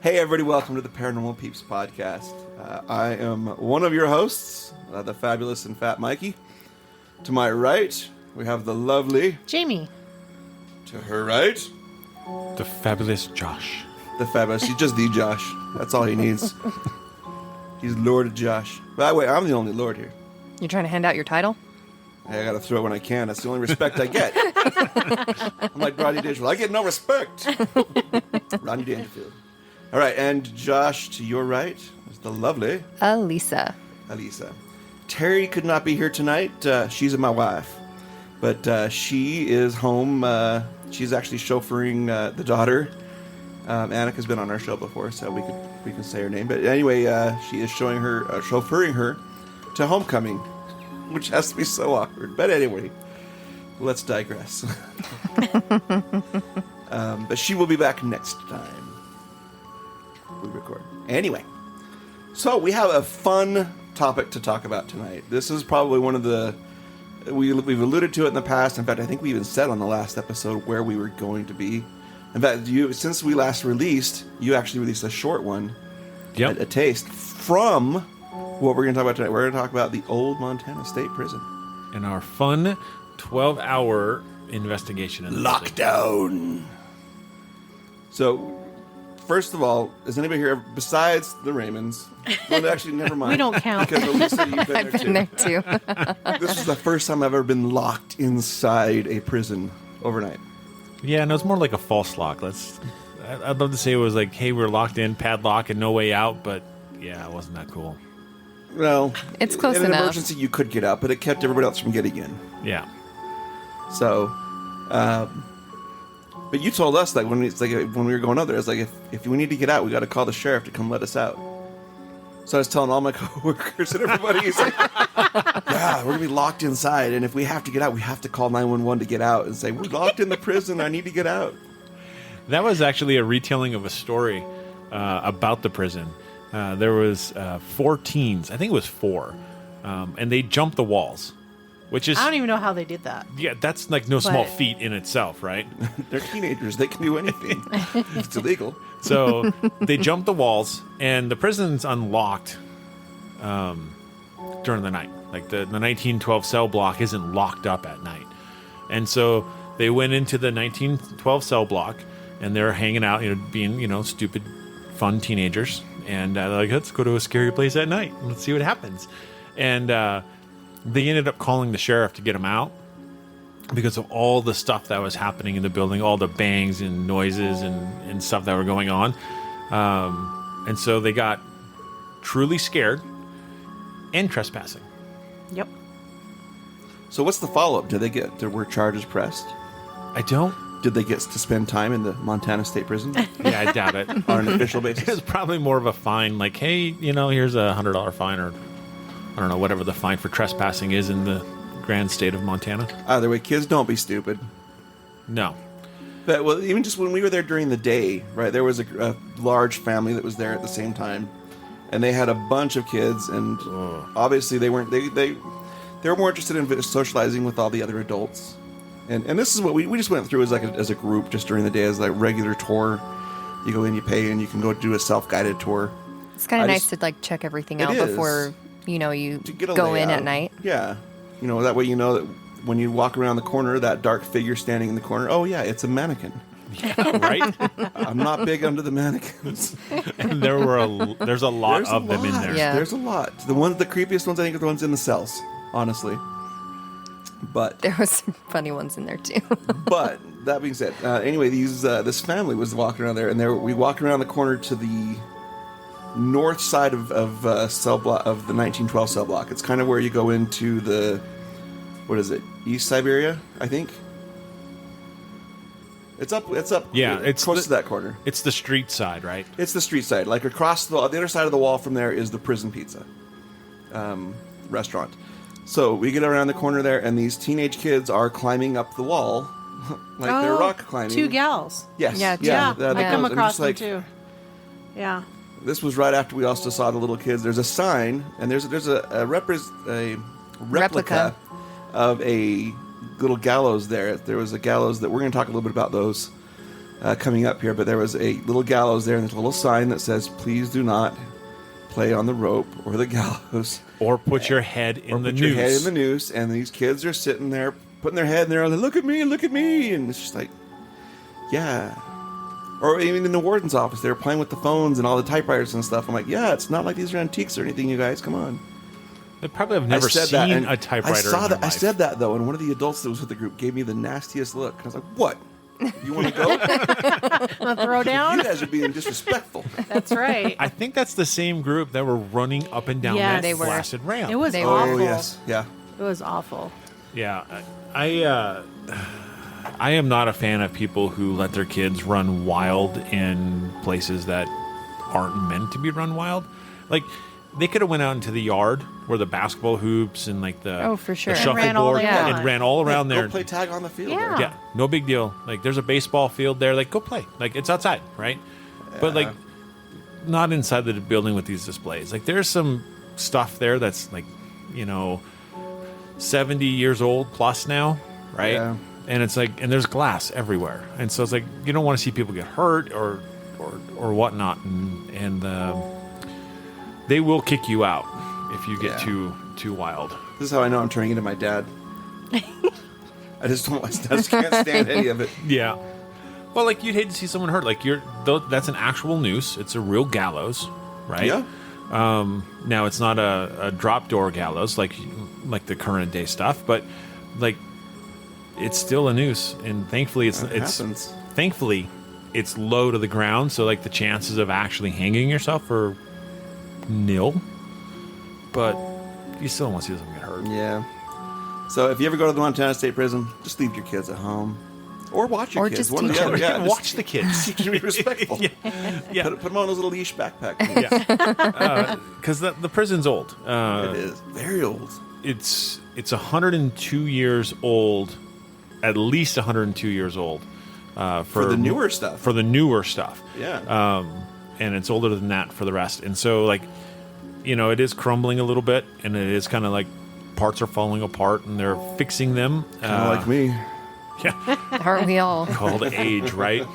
Hey everybody, welcome to the Paranormal Peeps podcast. I am one of your hosts, the fabulous and fat Mikey. To my right, we have the lovely Jamie. To her right, the fabulous Josh. The fabulous, he's just the Josh. That's all he needs. He's Lord Josh. By the way, I'm the only Lord here. You're trying to hand out your title? Hey, I gotta throw it when I can. That's the only respect I get. I'm like Rodney Dangerfield. I get no respect. Rodney Dangerfield. All right, and Josh, to your right is the lovely Elisa. Terry could not be here tonight. She's my wife, but she is home. She's actually chauffeuring the daughter. Annika's been on our show before, so we can say her name. But anyway, she is chauffeuring her to homecoming, which has to be so awkward. But anyway, let's digress. But she will be back next time we record. Anyway, so we have a fun topic to talk about tonight. This is probably one of the... We've alluded to it in the past. In fact, I think we even said on the last episode where we were going to be. In fact, since we last released, you actually released a short one. Yep. A taste from what we're going to talk about tonight. We're going to talk about the old Montana State Prison. And our fun 12-hour investigation. In Lockdown. So... First of all, is anybody here besides the Raymonds? Well, actually, never mind. We don't count. Because Elisa, you've been I've been there too. This is the first time I've ever been locked inside a prison overnight. Yeah, no, it's more like a false lock. I'd love to say it was like, hey, we're locked in, padlock, and no way out, but yeah, it wasn't that cool. Well, it's close in an enough. emergency, you could get out, but it kept everybody else from getting in. Yeah. So, but you told us, like, when we were going out there, it's like, if we need to get out, we got to call the sheriff to come let us out. So I was telling all my coworkers and everybody, he's like, yeah, we're going to be locked inside, and if we have to get out, we have to call 911 to get out and say, we're locked in the prison, I need to get out. That was actually a retelling of a story about the prison. There was 4 teens, I think it was 4, and they jumped the walls. Which is, I don't even know how they did that. Yeah, that's like no small feat in itself, right? They're teenagers. They can do anything. It's illegal. So they jumped the walls, and the prison's unlocked during the night. Like the 1912 cell block isn't locked up at night. And so they went into the 1912 cell block, and they're hanging out, being, stupid, fun teenagers. And they're like, let's go to a scary place at night. Let's see what happens. And they ended up calling the sheriff to get him out because of all the stuff that was happening in the building, all the bangs and noises and stuff that were going on. And so they got truly scared and trespassing. Yep. So what's the follow-up? Were charges pressed? I don't. Did they get to spend time in the Montana State Prison? Yeah, I doubt it. On an official basis? It was probably more of a fine, like, hey, here's a $100 fine, or I don't know, whatever the fine for trespassing is in the grand state of Montana. Either way, kids, don't be stupid. No. But, well, even just when we were there during the day, right, there was a large family that was there at the same time, and they had a bunch of kids, and obviously they were more interested in socializing with all the other adults. And this is what we just went through as a group just during the day, as like regular tour. You go in, you pay, and you can go do a self-guided tour. It's kind of nice to like check everything out before you go in at night. Yeah. That way you know that when you walk around the corner, that dark figure standing in the corner, oh yeah, it's a mannequin. Yeah, right? I'm not big under the mannequins. And there's a lot of them in there. Yeah. There's a lot. The creepiest ones, I think, are the ones in the cells, honestly. But there was some funny ones in there too. But that being said, anyway, this family was walking around there, and we walked around the corner to the north side of cell block of the 1912 cell block. It's kind of where you go into the, what is it, East Siberia, I think. It's up. Yeah, it's close to that corner. It's the street side, right? It's the street side. Like across the other side of the wall from there is the Prison Pizza restaurant. So we get around the corner there, and these teenage kids are climbing up the wall, like they're rock climbing. 2 gals. Yes. Yeah. I come across them too. Yeah. This was right after we also saw the little kids. There's a sign, and there's a replica of a little gallows there. There was a gallows that we're going to talk a little bit about those coming up here, but there was a little gallows there, and there's a little sign that says, "Please do not play on the rope or the gallows, or put your head in the noose." Your head in the noose, and these kids are sitting there putting their head in there, like, look at me, and it's just like, yeah. Or even in the warden's office, they were playing with the phones and all the typewriters and stuff. I'm like, yeah, it's not like these are antiques or anything, you guys. Come on. They probably have never seen a typewriter in their life. I said that, though, and one of the adults that was with the group gave me the nastiest look. And I was like, what? You want to go? Want to throw down? You guys are being disrespectful. That's right. I think that's the same group that were running up and down that blasted ramp. It was awful. Oh, yes. Yeah. It was awful. Yeah. I am not a fan of people who let their kids run wild in places that aren't meant to be run wild. Like, they could have went out into the yard where the basketball hoops and like the for sure. the shuffleboard and ran all around there. Go play tag on the field. Yeah. Yeah, no big deal. Like, there's a baseball field there. Like, go play. Like, it's outside, right? Yeah. But like, not inside the building with these displays. Like, there's some stuff there that's like, 70 years old plus now, right? Yeah. And it's like, and there's glass everywhere, and so it's like you don't want to see people get hurt or whatnot, and they will kick you out if you get too wild. This is how I know I'm turning into my dad. I just can't stand any of it. Yeah. Well, like, you'd hate to see someone hurt. Like, that's an actual noose. It's a real gallows, right? Yeah. Now it's not a drop door gallows like the current day stuff, but like, it's still a noose, and thankfully it's thankfully it's low to the ground, so like the chances of actually hanging yourself are nil. But you still don't want to see someone get hurt. Yeah. So if you ever go to the Montana State Prison, just leave your kids at home. Or watch your kids. Just teach them. Yeah, watch the kids. Teach them to be respectful. Yeah. Put them on those little leash backpack. Because the prison's old. It is. Very old. It's 102 years old. At least 102 years old. For the newer stuff. For the newer stuff. Yeah. And it's older than that for the rest. And so, like, it is crumbling a little bit, and it is kind of like parts are falling apart, and they're fixing them. Kind of like me. Yeah. Aren't we all? Called age, right?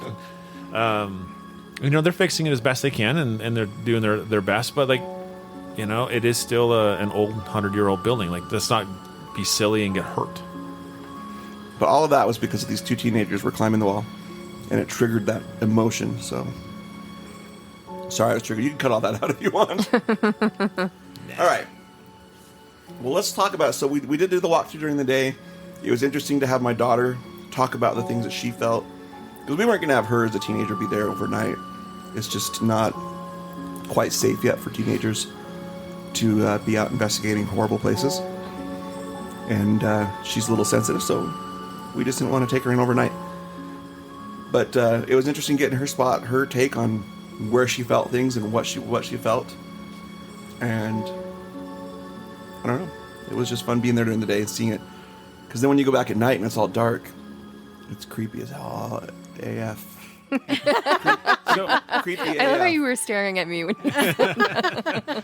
They're fixing it as best they can, and they're doing their best. But, like, it is still an old 100-year-old building. Like, let's not be silly and get hurt. But all of that was because these two teenagers were climbing the wall, and it triggered that emotion. So, sorry, I was triggered. You can cut all that out if you want. All right. Well, let's talk about it. So we did do the walkthrough during the day. It was interesting to have my daughter talk about the things that she felt, because we weren't going to have her as a teenager be there overnight. It's just not quite safe yet for teenagers to be out investigating horrible places. And she's a little sensitive, so we just didn't want to take her in overnight. But it was interesting getting her take on where she felt things and what she felt. And I don't know. It was just fun being there during the day and seeing it. Because then when you go back at night and it's all dark, it's creepy as hell. AF. Creepy AF. I love how you were staring at me when you said that.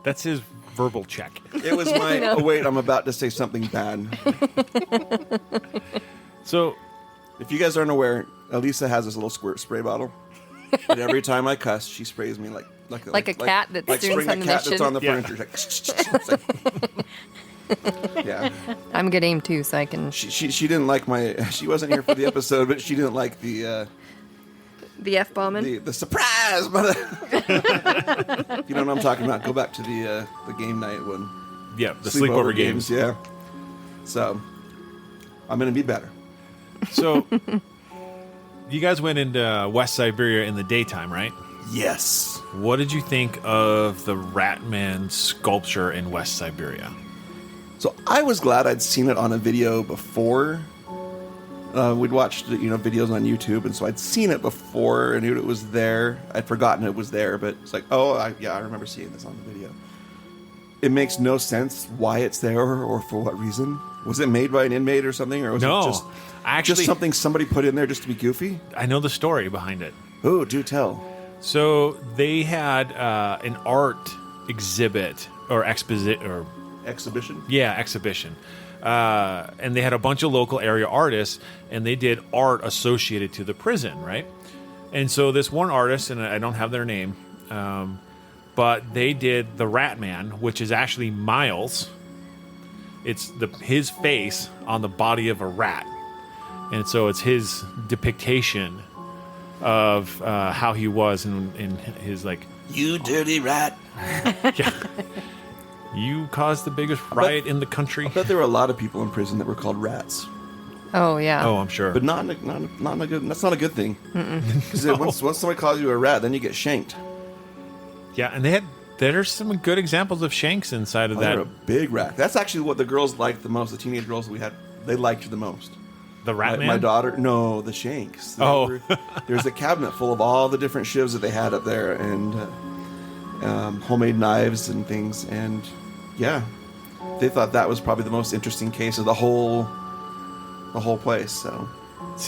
That's his verbal check. It was my, oh wait, I'm about to say something bad. So, if you guys aren't aware, Elisa has this little squirt spray bottle. And every time I cuss, she sprays me like a cat that's doing spraying a cat that's on the furniture. Yeah. I'm good aim too, so I can. She didn't like she wasn't here for the episode, but she didn't like the F-bombing? The surprise, mother. You know what I'm talking about. Go back to the game night one. Yeah, the sleepover games. Yeah. So, I'm going to be better. So, you guys went into West Siberia in the daytime, right? Yes. What did you think of the Ratman sculpture in West Siberia? So, I was glad I'd seen it on a video before. We'd watched videos on YouTube, and so I'd seen it before. I knew it was there. I'd forgotten it was there, but it's like, I remember seeing this on the video. It makes no sense why it's there or for what reason. Was it made by an inmate or something, or was it just something somebody put in there just to be goofy? I know the story behind it. Oh, do tell. So they had an art exhibit or exposition. Exhibition? Yeah, exhibition. and they had a bunch of local area artists, and they did art associated to the prison, right? And so this one artist, and I don't have their name, but they did the Rat Man, which is actually Miles. It's his face on the body of a rat. And so it's his depiction of how he was in his, like... You dirty rat. Yeah. You caused the biggest riot in the country. I bet there were a lot of people in prison that were called rats. Oh, yeah. Oh, I'm sure. But not in a good... That's not a good thing. Because once somebody calls you a rat, then you get shanked. Yeah, and there's some good examples of shanks inside of that. They're a big rat. That's actually what the girls liked the most. The teenage girls that we had, they liked the most. The Rat Man? My daughter, no, the shanks. There's a cabinet full of all the different shivs that they had up there, and homemade knives and things. And yeah, they thought that was probably the most interesting case of the whole place. So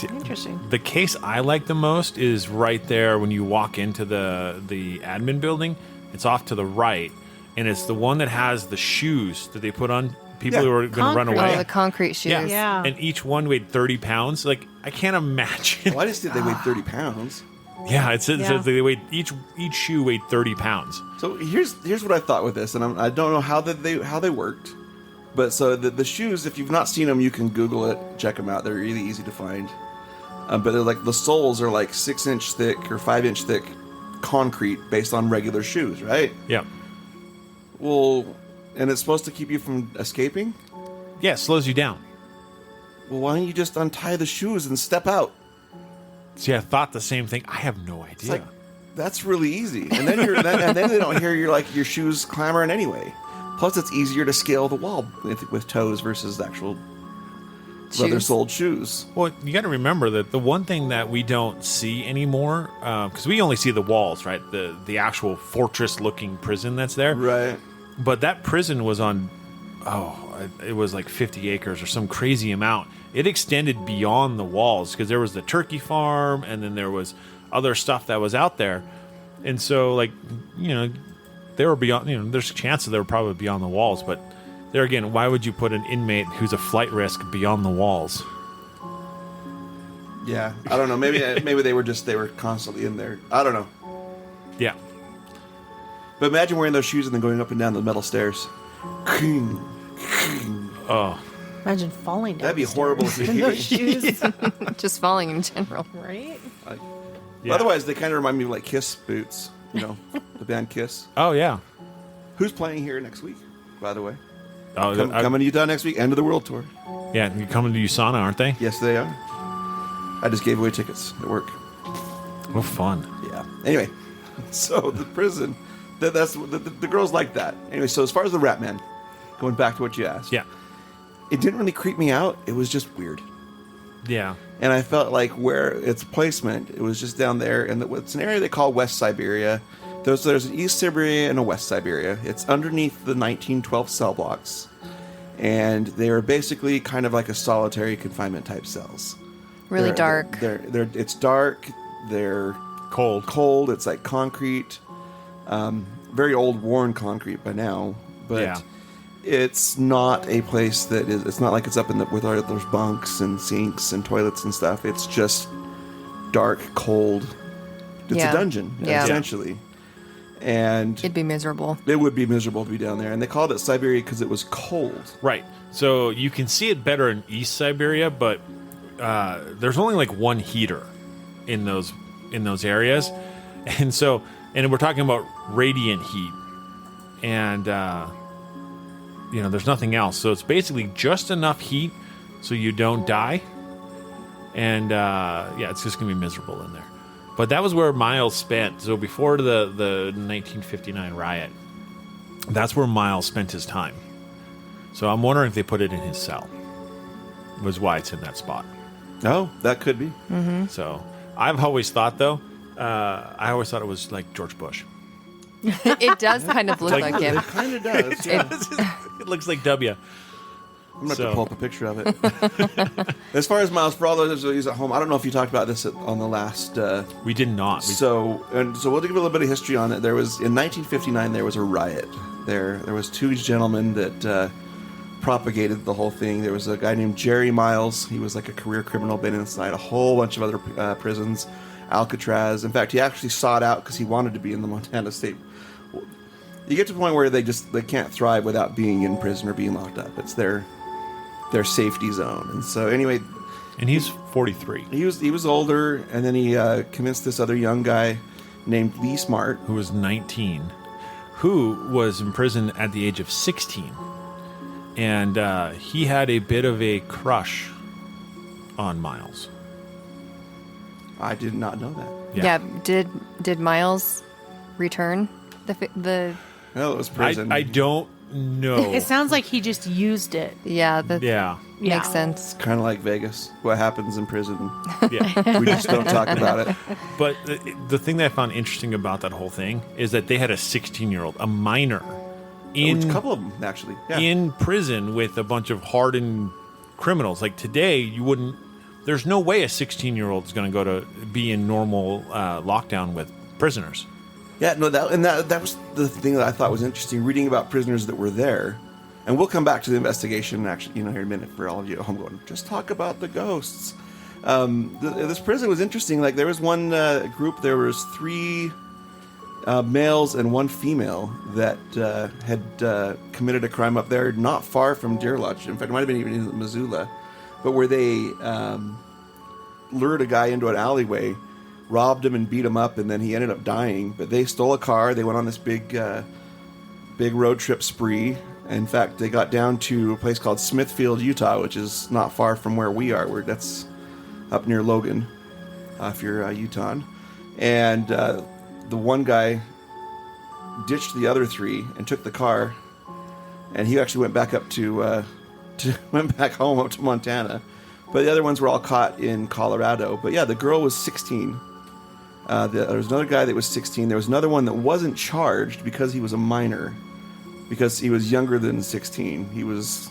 Interesting. the case I like the most is right there when you walk into the admin building. It's off to the right, and it's the one that has the shoes that they put on people who are going to run away. Oh, the concrete shoes. Yeah. And each one weighed 30 pounds. Like, I can't imagine. why just did they weigh 30 pounds? Yeah, it says they weighed each shoe weighed 30 pounds. So here's what I thought with this, and I don't know how they worked, but so the shoes, if you've not seen them, you can Google it, check them out. They're really easy to find. But they're like, the soles are like 6-inch thick or 5-inch thick concrete based on regular shoes, right? Yeah. Well, and it's supposed to keep you from escaping? Yeah, it slows you down. Well, why don't you just untie the shoes and step out? See, I thought the same thing. I have no idea. It's like, that's really easy. And then and then they don't hear your shoes clamoring anyway. Plus, it's easier to scale the wall with toes versus actual leather-soled shoes. Well, you got to remember that the one thing that we don't see anymore, because we only see the walls, right? The actual fortress-looking prison that's there. Right. But that prison was on, it was like 50 acres or some crazy amount. It extended beyond the walls because there was the turkey farm, and then there was other stuff that was out there. And so, like, they were beyond, there's a chance that they were probably beyond the walls, but there again, why would you put an inmate who's a flight risk beyond the walls? Yeah, I don't know. Maybe they were constantly in there. I don't know. Yeah. But imagine wearing those shoes and then going up and down the metal stairs. Oh. Imagine falling down. That'd be horrible if in those shoes. Just falling in general. Right? Yeah. Otherwise, they kind of remind me of like Kiss boots. The band Kiss. Oh, yeah. Who's playing here next week, by the way? Oh, Coming to Utah next week, end of the world tour. Yeah, you're coming to USANA, aren't they? Yes, they are. I just gave away tickets at work. What fun. Yeah. Anyway, so the prison, that's the girls like that. Anyway, so as far as the Rat Man, going back to what you asked. Yeah. It didn't really creep me out. It was just weird. Yeah. And I felt like where its placement, it was just down there. And it's an area they call West Siberia. There's an East Siberia and a West Siberia. It's underneath the 1912 cell blocks. And they are basically kind of like a solitary confinement type cells. Really dark. It's dark. They're cold. It's like concrete. Very old, worn concrete by now. But yeah. It's not a place that is. It's not like it's up with all those bunks and sinks and toilets and stuff. It's just dark, cold. It's a dungeon, essentially. And it'd be miserable. It would be miserable to be down there. And they called it Siberia because it was cold. Right. So you can see it better in East Siberia, but there's only like one heater in those areas, and we're talking about radiant heat, and there's nothing else. So it's basically just enough heat so you don't die, and it's just gonna be miserable in there. But that was where Miles spent. So before the 1959 riot, that's where Miles spent his time. So I'm wondering if they put it in his cell. Was why it's in that spot. Oh, that could be. Mm-hmm. So I've always thought, though, it was like George Bush. It does kind of look like him. It kind of does. Yeah. It looks like W. I'm going to have to pull up a picture of it. As far as Miles, for all those who's at home, I don't know if you talked about this on the last... we did not. So we'll give a little bit of history on it. In 1959, there was a riot. There was two gentlemen that propagated the whole thing. There was a guy named Jerry Miles. He was like a career criminal, been inside a whole bunch of other prisons, Alcatraz. In fact, he actually sought out because he wanted to be in the Montana State. You get to the point where they can't thrive without being in prison or being locked up. It's their safety zone. And so anyway, and he's 43. He was older, and then he convinced this other young guy named Lee Smart, who was 19, who was in prison at the age of 16, and he had a bit of a crush on Miles. I did not know that. Yeah. Did Miles return the? No, it was prison. I don't know. It sounds like he just used it. Yeah. Yeah. Makes sense. It's kind of like Vegas. What happens in prison? Yeah. We just don't talk about it. But the thing that I found interesting about that whole thing is that they had a 16-year-old, a minor, A couple of them, actually. Yeah. in prison with a bunch of hardened criminals. Like today, you wouldn't. There's no way a 16-year-old is going to go to be in normal lockdown with prisoners. Yeah, no, that was the thing that I thought was interesting, reading about prisoners that were there. And we'll come back to the investigation, actually, here in a minute for all of you at home going, just talk about the ghosts. This prison was interesting. Like, there was one group, there was 3 males and 1 female that had committed a crime up there not far from Deer Lodge. In fact, it might have been even in Missoula. But where they lured a guy into an alleyway, robbed him and beat him up, and then he ended up dying. But they stole a car. They went on this big road trip spree. In fact, they got down to a place called Smithfield, Utah, which is not far from where we are. That's up near Logan, if you're Utah. And the one guy ditched the other 3 and took the car, and he actually went back up went back home up to Montana. But the other ones were all caught in Colorado. But yeah, the girl was 16. There was another guy that was 16. There was another one that wasn't charged because he was a minor. Because he was younger than 16. He was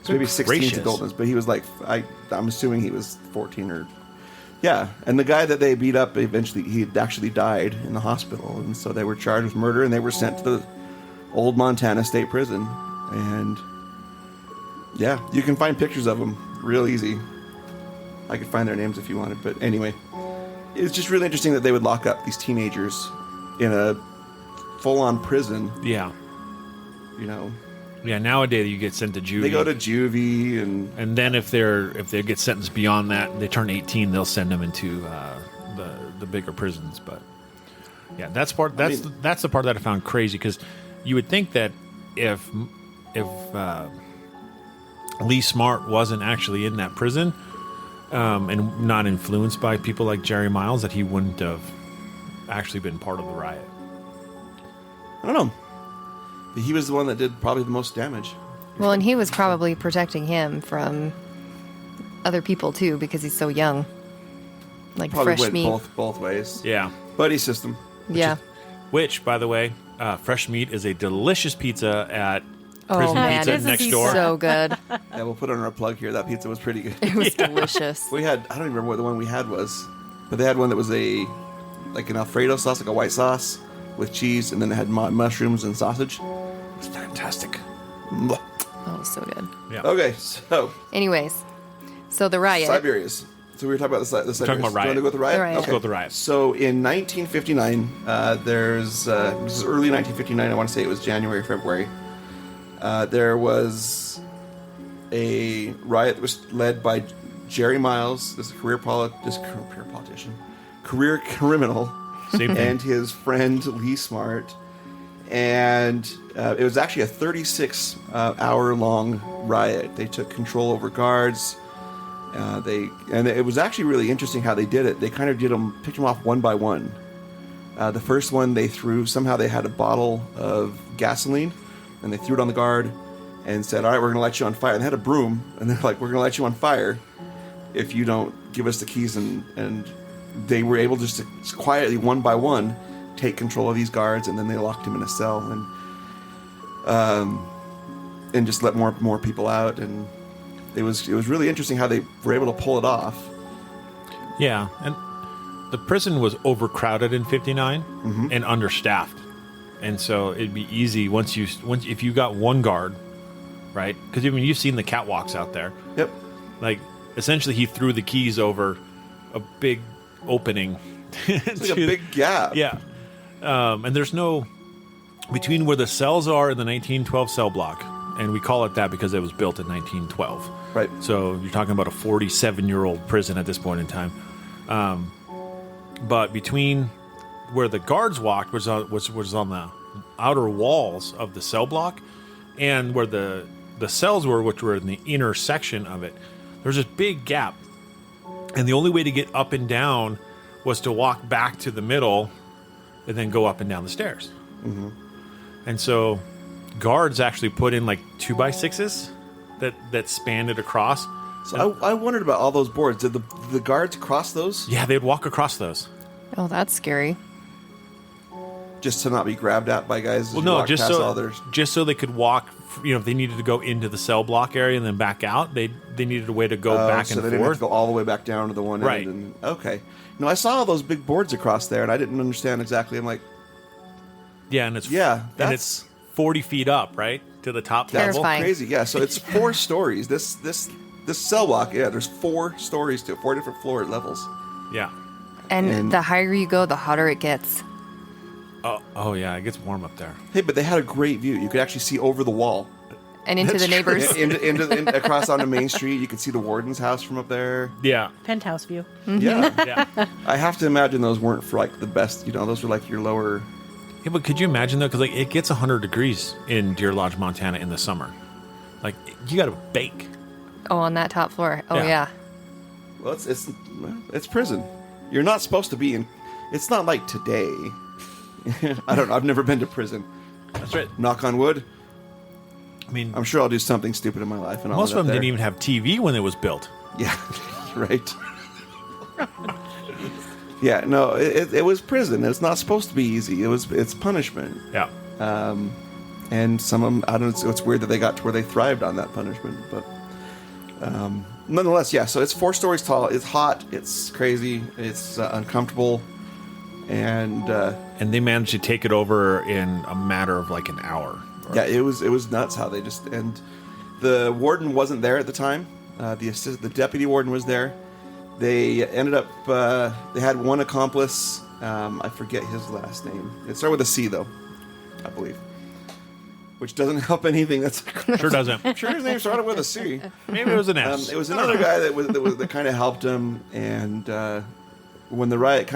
maybe 16 to Golden's, but he was like, I'm assuming he was 14 or... Yeah, and the guy that they beat up, eventually, he had actually died in the hospital. And so they were charged with murder, and they were sent to the old Montana State Prison. And yeah, you can find pictures of them real easy. I could find their names if you wanted, but anyway. It's just really interesting that they would lock up these teenagers in a full-on prison. Yeah. You know. Yeah, nowadays you get sent to juvie. They go to juvie, and then if they get sentenced beyond that, they turn 18, they'll send them into the bigger prisons. But yeah, that's the part that I found crazy, because you would think that if Lee Smart wasn't actually in that prison and not influenced by people like Jerry Miles, that he wouldn't have actually been part of the riot. I don't know. He was the one that did probably the most damage. Well, and he was probably protecting him from other people too, because he's so young. Like probably fresh went meat. both ways. Yeah. Buddy system. Which, by the way, fresh meat is a delicious pizza at Prison Pizza next door. So good. Yeah, we'll put on our plug here. That pizza was pretty good. It was delicious. We had, I don't even remember what the one we had was, but they had one that was like an Alfredo sauce, like a white sauce with cheese, and then it had mushrooms and sausage. It was fantastic. Mwah. Oh, so good. Yeah. Okay, so. Anyways, so the riot. Siberia's. So we were talking about the Siberians. Talking about riot. Do you want to go with the riot? The riot. Let's go with the riot. So in 1959, this is early 1959. I want to say it was January, February. There was a riot that was led by Jerry Miles, this career politician, career criminal, Same thing. and his friend Lee Smart. And it was actually a 36-hour-long riot. They took control over guards. And it was actually really interesting how they did it. They kind of picked them off one by one. The first one they threw, somehow they had a bottle of gasoline, and they threw it on the guard and said, all right, we're going to light you on fire. And they had a broom, and they're like, we're going to light you on fire if you don't give us the keys. And they were able just to quietly, one by one, take control of these guards, and then they locked him in a cell and just let more people out. And it was really interesting how they were able to pull it off. Yeah, and the prison was overcrowded in '59 and understaffed, and so it'd be easy if you got one guard right? Because I mean, you've seen the catwalks out there. Yep. Like, essentially, he threw the keys over a big opening. It's like a big gap. Yeah. And there's no... Between where the cells are in the 1912 cell block, and we call it that because it was built in 1912. Right. So you're talking about a 47-year-old prison at this point in time. But between where the guards walked was on the outer walls of the cell block, and where the cells were, which were in the inner section of it, there's this big gap. And the only way to get up and down was to walk back to the middle and then go up and down the stairs. Mm-hmm. And so guards actually put in like 2x6s that spanned it across. So I wondered about all those boards. Did the guards cross those? Yeah, they'd walk across those. Oh, that's scary. Just to not be grabbed at by guys as Well, you no, walk past others? just so they could walk. You know, if they needed to go into the cell block area and then back out, they needed a way to go back so and they didn't have to forth. go all the way back down to the one Right. end. Okay. No, I saw all those big boards across there, and I didn't understand exactly. I'm like, Yeah, and it's Yeah, and it's 40 feet up, right, to the top that's level. Terrifying. crazy. Yeah, so it's 4 stories. This cell block, yeah, there's 4 stories to it, 4 different floor levels. Yeah. And the higher you go, the hotter it gets. Oh yeah, it gets warm up there. Hey, but they had a great view. You could actually see over the wall. And into the neighbors. into across onto Main Street. You could see the warden's house from up there. Yeah. Penthouse view. Yeah. Yeah. I have to imagine those weren't for like the best, those were like your lower. Yeah, but could you imagine though? Because like it gets 100 degrees in Deer Lodge, Montana, in the summer. Like you got to bake. Oh, on that top floor. Oh, Yeah. yeah. Well, it's prison. You're not supposed to be in. It's not like today. I don't know. I've never been to prison. That's right. Knock on wood. I mean, I'm sure I'll do something stupid in my life. And I'll most end of up them didn't there. even have TV when it was built. Yeah, right. Yeah, no, it was prison. It's not supposed to be easy. It's punishment. Yeah. And some of them, I don't know, it's weird that they got to where they thrived on that punishment. But nonetheless, yeah, so it's 4 stories tall. It's hot. It's crazy. It's uncomfortable. And And they managed to take it over in a matter of like an hour. yeah, it was nuts how they just... And the warden wasn't there at the time. The deputy warden was there. They ended up... they had one accomplice. I forget his last name. It started with a C, though, I believe. Which doesn't help anything. That's Sure doesn't. I'm sure his name started with a C. Maybe it was an S. It was another guy that kind of helped him, and when the riot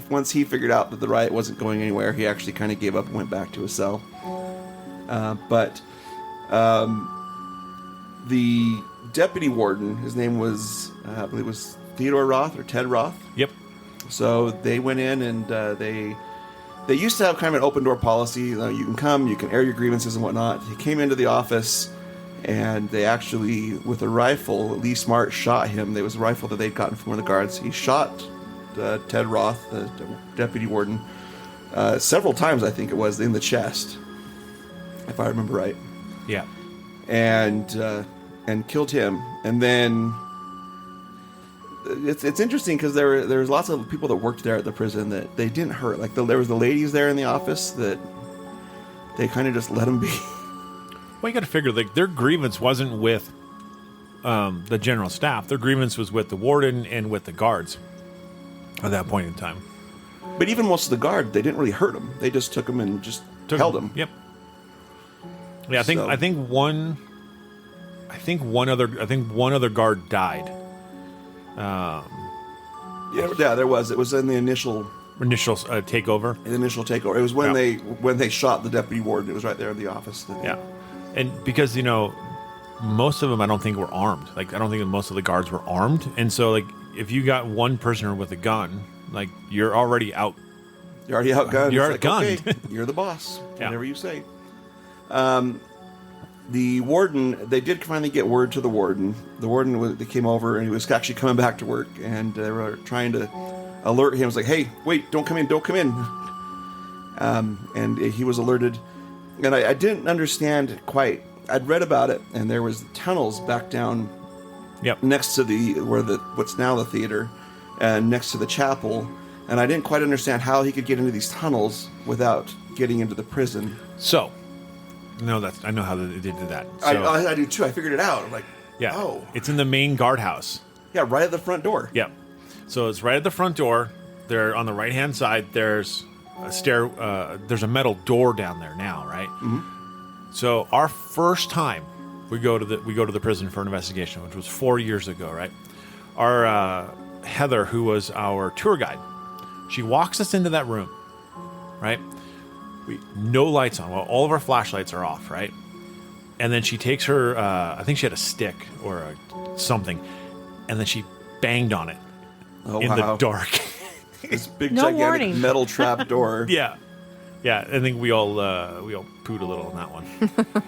once he figured out that the riot wasn't going anywhere, he actually kind of gave up and went back to his cell. But the deputy warden, his name was I believe it was Theodore Roth or Ted Roth. Yep. So they went in and they used to have kind of an open door policy. You can come, you can air your grievances and whatnot. He came into the office, and they actually, with a rifle, Lee Smart shot him. There was a rifle that they'd gotten from one of the guards. He shot Ted Roth, the deputy warden, several times, I think it was, in the chest, if I remember right. Yeah. And killed him. And then it's interesting because there's lots of people that worked there at the prison that they didn't hurt. Like there was the ladies there in the office that they kind of just let them be. Well, you got to figure like their grievance wasn't with the general staff. Their grievance was with the warden and with the guards at that point in time. But even most of the guard, they didn't really hurt him. They just took him and just held him. Yep. Yeah, I think one other guard died. Yeah, there was. It was in the initial takeover. It was when they shot the deputy warden. It was right there in the office. Yeah, and because most of them I don't think were armed. Like I don't think that most of the guards were armed, and so like if you got one prisoner with a gun, like you're already out. You're already outgunned. You're It's like, outgunned. okay, you're the boss. Yeah. Whatever you say. The warden, they did finally get word to the warden. The warden they came over, and he was actually coming back to work, and they were trying to alert him. It was like, hey, wait, don't come in. And he was alerted. And I didn't understand quite. I'd read about it, and there was tunnels back down next to what's now the theater, and next to the chapel. And I didn't quite understand how he could get into these tunnels without getting into the prison. So, No, I know how they did that. So, I do too. I figured it out. I'm like, yeah, oh. it's in the main guardhouse. Yeah, right at the front door. Yep. So it's right at the front door. There on the right hand side. There's a stair. There's a metal door down there now, right? Mm-hmm. So our first time we go to the prison for an investigation, which was 4 years ago, right? Our Heather, who was our tour guide, she walks us into that room, right? No lights on. Well, all of our flashlights are off, right? And then she takes her, I think she had a stick or something, and then she banged on it in the dark. This big, No gigantic warning. metal trap door. Yeah. I think we all pooed a little on that one.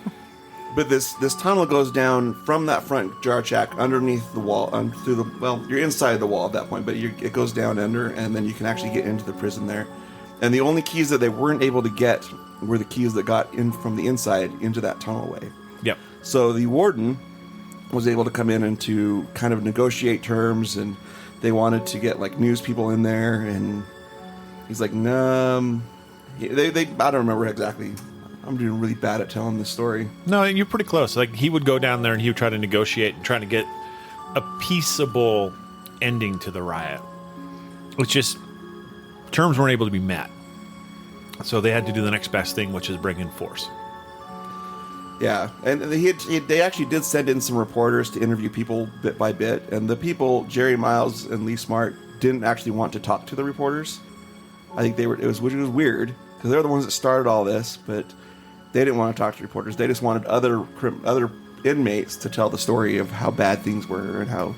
But this tunnel goes down from that front jar shack underneath the wall, you're inside the wall at that point, but it goes down under, and then you can actually get into the prison there. And the only keys that they weren't able to get were the keys that got in from the inside into that tunnelway. Yep. So the warden was able to come in and to kind of negotiate terms, and they wanted to get like news people in there, and he's like, no, they I don't remember exactly. I'm doing really bad at telling this story. No, you're pretty close. Like he would go down there and he would try to negotiate and try to get a peaceable ending to the riot. It's just terms weren't able to be met. So they had to do the next best thing, which is bring in force. Yeah, and they actually did send in some reporters to interview people bit by bit, and the people, Jerry Miles and Lee Smart, didn't actually want to talk to the reporters. I think which was weird, because they're the ones that started all this, but they didn't want to talk to reporters. They just wanted other inmates to tell the story of how bad things were and how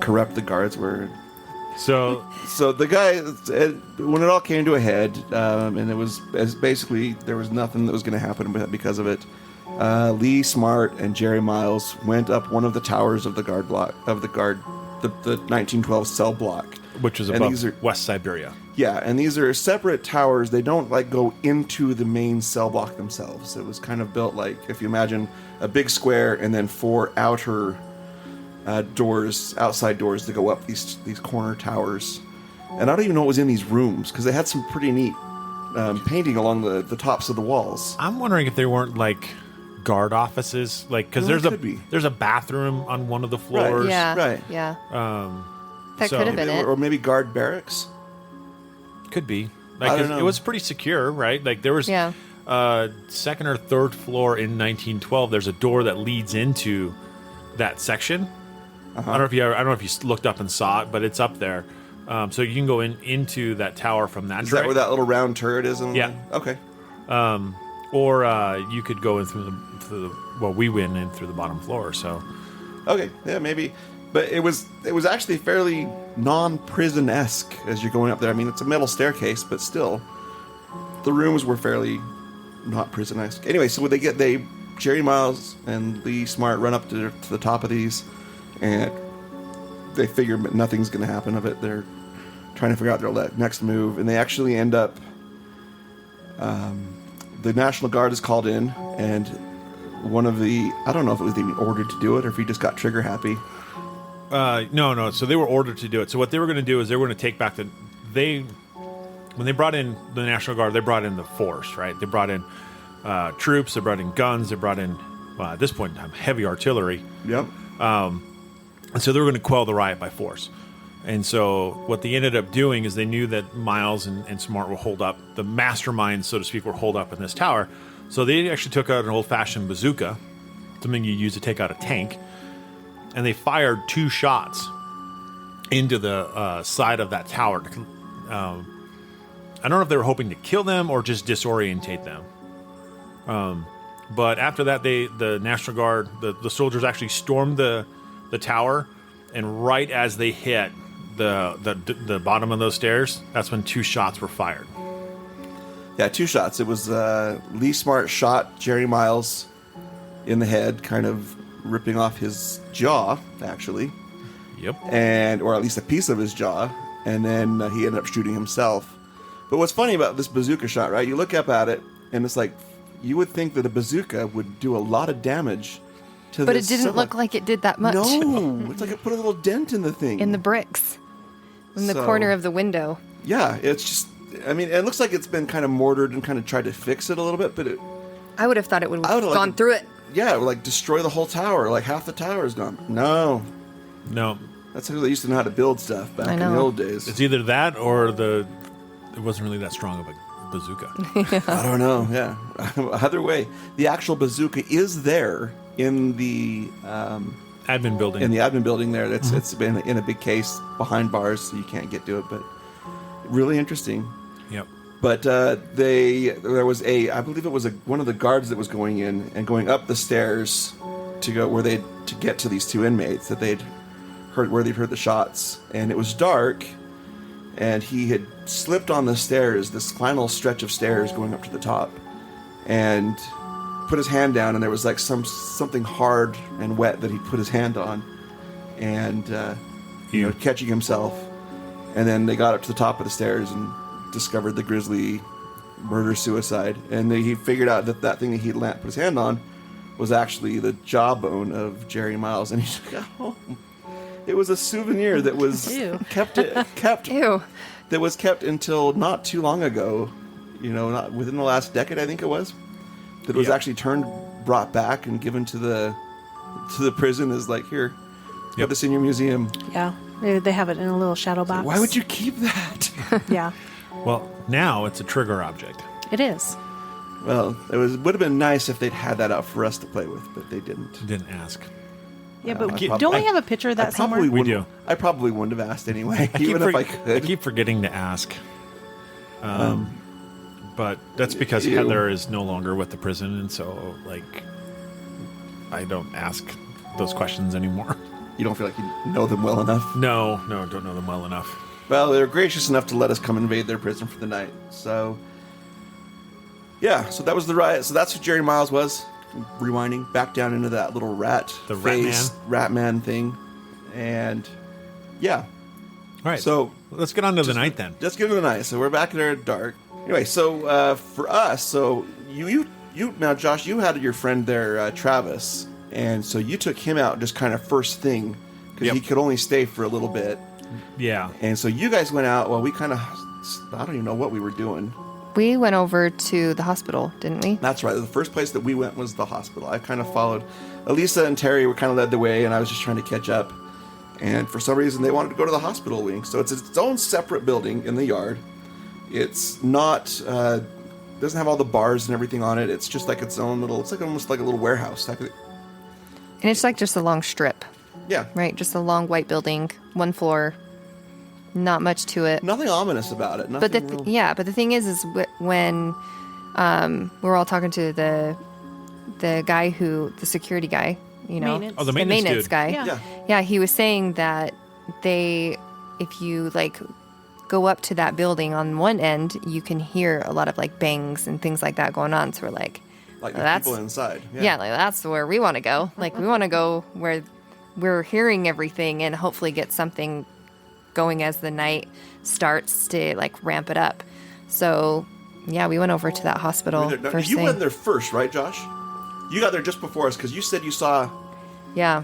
corrupt the guards were. So the guy, when it all came to a head, and it was basically there was nothing that was going to happen because of it. Lee Smart and Jerry Miles went up one of the towers of the the 1912 cell block, which was and above West Siberia. Yeah, and these are separate towers. They don't like go into the main cell block themselves. It was kind of built like, if you imagine a big square and then 4 outer outside doors that go up these corner towers. And I don't even know what was in these rooms, because they had some pretty neat painting along the tops of the walls. I'm wondering if they weren't like guard offices, like because there's a bathroom on one of the floors. Right. Yeah. Right. Yeah. That so- could have been it. Or maybe guard barracks. Could be. I Like don't know. it was pretty secure, right? Like there was Yeah. second or third floor in 1912. There's a door that leads into that section. I don't know if you looked up and saw it, but it's up there. So you can go into that tower from that. Is that where that little round turret is? Yeah. Okay. Or you could go in through the well, we went in through the bottom floor. So Okay. Yeah, maybe. But it was actually fairly non-prison-esque as you're going up there. I mean, it's a metal staircase, but still, the rooms were fairly not prison-esque. Anyway, so Jerry Miles and Lee Smart run up to the top of these, and they figure nothing's going to happen of it. They're trying to figure out their next move, and they actually end up. The National Guard is called in, and one of I don't know if it was even ordered to do it or if he just got trigger happy. no. So they were ordered to do it. So what they were going to do is they were going to take back when they brought in the National Guard, they brought in the force, right? They brought in troops, they brought in guns, they brought in at this point in time heavy artillery. Yep. And so they were going to quell the riot by force. And so what they ended up doing is they knew that Miles and Smart will hold up, the masterminds, so to speak, were holed up in this tower. So they actually took out an old-fashioned bazooka, something you use to take out a tank, and they fired 2 shots into the side of that tower. I don't know if they were hoping to kill them or just disorientate them. But after that, the National Guard, the soldiers actually stormed the tower, and right as they hit the bottom of those stairs, that's when 2 shots were fired. Yeah, 2 shots. It was Lee Smart shot Jerry Miles in the head, kind of ripping off his jaw, actually. Yep. Or at least a piece of his jaw, and then he ended up shooting himself. But what's funny about this bazooka shot, right? You look up at it, and it's like, you would think that a bazooka would do a lot of damage to But this it didn't look like it did that much. No, it's like it put a little dent in the thing. In the bricks. In the So- corner of the window. Yeah, it's just, I mean, it looks like it's been kind of mortared and kind of tried to fix it a little bit, but I would have thought it would I have would've gone like- through it. Yeah, like destroy the whole tower. Like half the tower is gone. No. No, That's how they used to know how to build stuff back I in the know. old days. it's either that or it wasn't really that strong of a bazooka. I don't know. Yeah. Either way, the actual bazooka is there in the Admin building. admin building there. It's been in a big case behind bars, so you can't get to it. But really interesting. Yep. But there was I believe it was one of the guards that was going in and going up the stairs to go to get to these two inmates that they'd heard the shots, and it was dark, and he had slipped on the stairs, this final stretch of stairs going up to the top, and put his hand down, and there was like something hard and wet that he put his hand on, and catching himself, and then they got up to the top of the stairs and discovered the grisly murder-suicide, and he figured out that thing that he'd put his hand on was actually the jawbone of Jerry Miles, and he took it home. It was a souvenir that was Ew. kept Ew. that was kept until not too long ago, not within the last decade, I think it was, that it was Yeah. actually brought back and given to the prison as like, here, put this in your museum. Yeah. They have it in a little shadow box. Why would you keep that? Yeah. Well, now it's a trigger object. It is. Well, would have been nice if they'd had that out for us to play with, but they didn't. Didn't ask. Yeah, but I don't we I- have a picture of I that probably somewhere? We wouldn't- do. I probably wouldn't have asked anyway, even if I could. I keep forgetting to ask. But that's because Ew. Heather is no longer with the prison, and so I don't ask those questions anymore. You don't feel like you know them well enough. No, don't know them well enough. Well, they were gracious enough to let us come invade their prison for the night. So, yeah, so that was the riot. So that's what Jerry Miles was. Rewinding back down into that little rat rat man thing. And, yeah. All right, So, let's get on to the night then. let's get into the night. So we're back there at dark. Anyway, so for us, so you now, Josh, you had your friend there, Travis. And so you took him out just kind of first thing because Yep. he could only stay for a little bit. Yeah. And so you guys went out. Well, we kind of, I don't even know what we were doing. We went over to the hospital, didn't we? That's right. The first place that we went was the hospital. I kind of followed. Elisa and Terry were kind of led the way, and I was just trying to catch up. And for some reason, they wanted to go to the hospital wing. So it's its own separate building in the yard. It's not, doesn't have all the bars and everything on it. It's just like its own little, it's like almost like a little warehouse type of thing. And it's like just a long strip, Yeah. right? Just a long white building, one floor, not much to it. Nothing ominous about it. But Nothing real. but the thing is when we were all talking to the guy the security guy, Maintenance. Oh, the maintenance dude. guy. Yeah. Yeah, he was saying that if you go up to that building on one end, you can hear a lot of bangs and things like that going on. So we're like, Like the that's people inside. yeah, that's where we want to go. We want to go where we're hearing everything and hopefully get something going as the night starts to ramp it up. So yeah, we went over to that hospital Now, first you thing. went there first, right, Josh? You got there just before us because you said you saw. Yeah,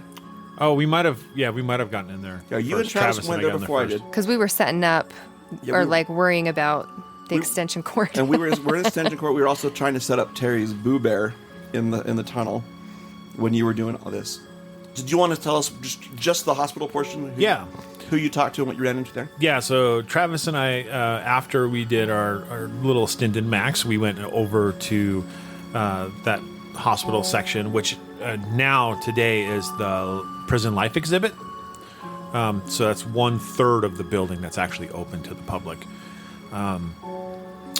Oh, we might have gotten in there. Yeah, you and first. Travis went and I there got in before I first. did. because we were setting up Yeah, or we- worrying about the extension cord. And we're in extension court. We were also trying to set up Terry's Boo Bear in the tunnel when you were doing all this. Did you want to tell us just the hospital portion? Yeah. Who you talked to and what you ran into there? Yeah, so Travis and I, after we did our little stint in Max, we went over to that hospital section, which now today is the prison life exhibit. So that's 1/3 of the building that's actually open to the public.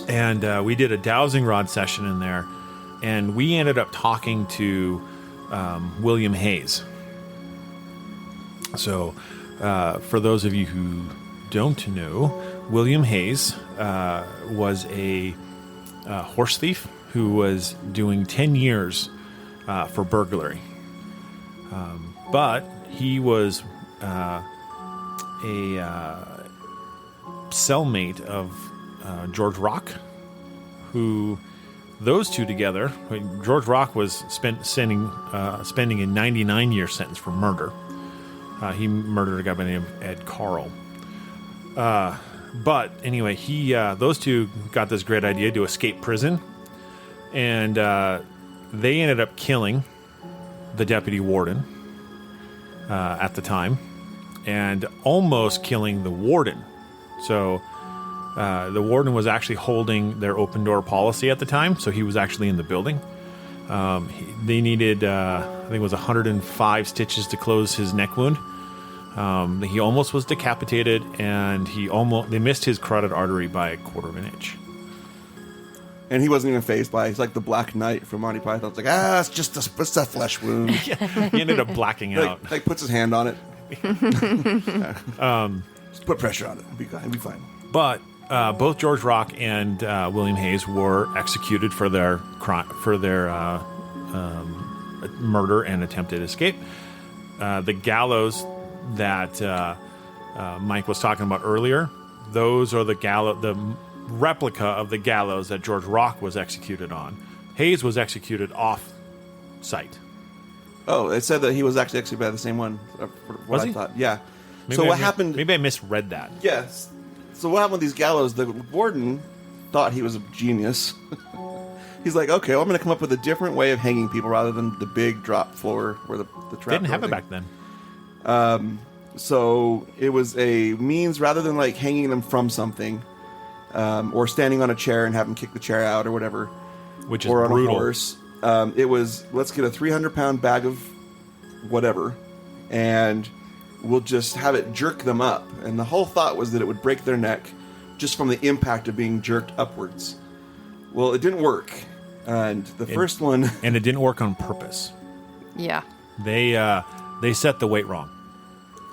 And we did a dowsing rod session in there, and we ended up talking to William Hayes. So, for those of you who don't know, William Hayes was a horse thief who was doing 10 years for burglary. But he was a cellmate of George Rock, who those two together, George Rock was spending a 99-year sentence for murder. He murdered a guy by the name of Ed Carl. But anyway, those two got this great idea to escape prison. And they ended up killing the deputy warden at the time, and almost killing the warden. So the warden was actually holding their open door policy at the time, so he was actually in the building. They needed, I think it was 105 stitches to close his neck wound. He almost was decapitated, and they missed his carotid artery by a quarter of an inch. And he wasn't even fazed by it. He's like the Black Knight from Monty Python. It's like, it's just a flesh wound. He ended up blacking out. Like puts his hand on it. Just put pressure on it. It'll be fine. But both George Rock and William Hayes were executed for their murder and attempted escape. The gallows that Mike was talking about earlier, those are the replica of the gallows that George Rock was executed on. Hayes was executed off site. Oh, it said that he was actually executed by the same one. Was he? I thought, yeah. Maybe So what happened? Maybe I misread that. Yes. So what happened with these gallows? The warden thought he was a genius. He's like, okay, well, I'm going to come up with a different way of hanging people rather than the big drop floor where the trap. Didn't have it back then. So it was a means rather than like hanging them from something, or standing on a chair and have them kick the chair out or whatever, Which is or on brutal. a horse. It was, let's get a 300-pound bag of whatever, and we'll just have it jerk them up. And the whole thought was that it would break their neck just from the impact of being jerked upwards. Well, it didn't work. And the first one... And it didn't work on purpose. Yeah. They set the weight wrong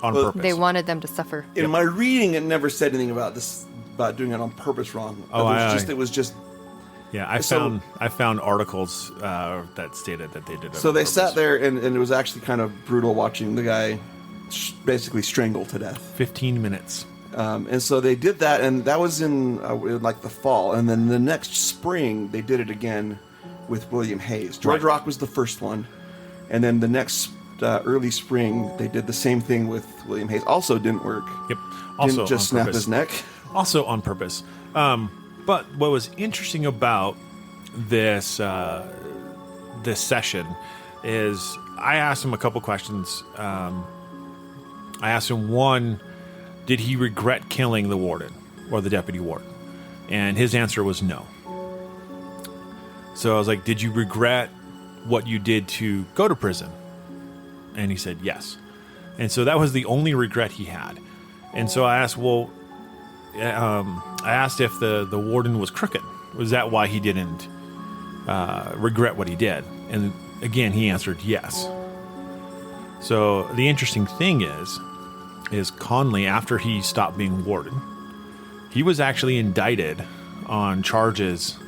on purpose. They wanted them to suffer. In my reading, it never said anything about this, about doing it on purpose wrong. It was just... Yeah, I found articles that stated that they did it. So on they purpose. sat there, and it was actually kind of brutal watching the guy basically strangled to death. 15 minutes. And so they did that, and that was in like the fall. And then the next spring, they did it again with William Hayes. George Right. Rock was the first one. And then the next early spring, they did the same thing with William Hayes. Also didn't work. Yep. Also Didn't just on snap purpose. his neck. Also on purpose. But what was interesting about this this session is I asked him a couple questions. I asked him, one, did he regret killing the warden or the deputy warden? And his answer was no. So I was like, did you regret what you did to go to prison? And he said yes. And so that was the only regret he had. And so I asked, well, I asked if the warden was crooked. Was that why he didn't regret what he did? And again, he answered yes. So the interesting thing is Conley, after he stopped being warden, he was actually indicted on charges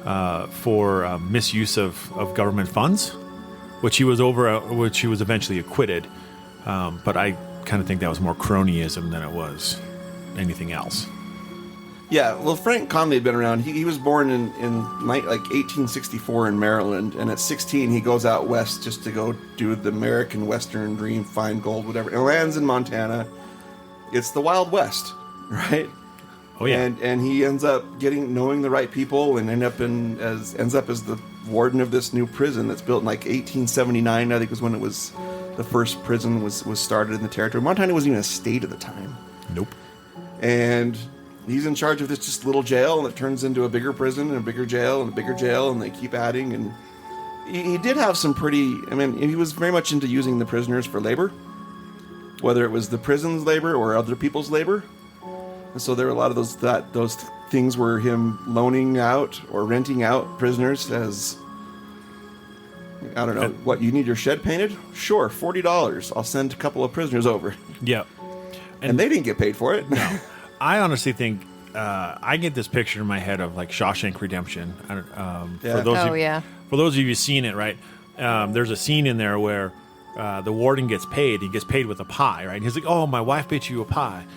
for misuse of government funds, which he was eventually acquitted. But I kind of think that was more cronyism than it was anything else. Yeah, well, Frank Conley had been around. He was born in like 1864 in Maryland, and at 16 he goes out west just to go do the American Western dream, find gold, whatever. And lands in Montana. It's the Wild West, right? Oh yeah, and he ends up knowing the right people, and ends up as the warden of this new prison that's built in like 1879. I think was when it was the first prison was started in the territory. Montana wasn't even a state at the time. Nope. And he's in charge of this just little jail, and it turns into a bigger prison and a bigger jail and a bigger jail, and they keep adding. And he did have some he was very much into using the prisoners for labor, whether it was the prison's labor or other people's labor. And so there were a lot of those things were him loaning out or renting out prisoners as, I don't know, what, you need your shed painted? Sure, $40. I'll send a couple of prisoners over. Yeah. And they didn't get paid for it. No. I honestly think I get this picture in my head of like Shawshank Redemption. Yeah. For those of you who've seen it, right? There's a scene in there where the warden gets paid. He gets paid with a pie, right? And he's like, "Oh, my wife baked you a pie,"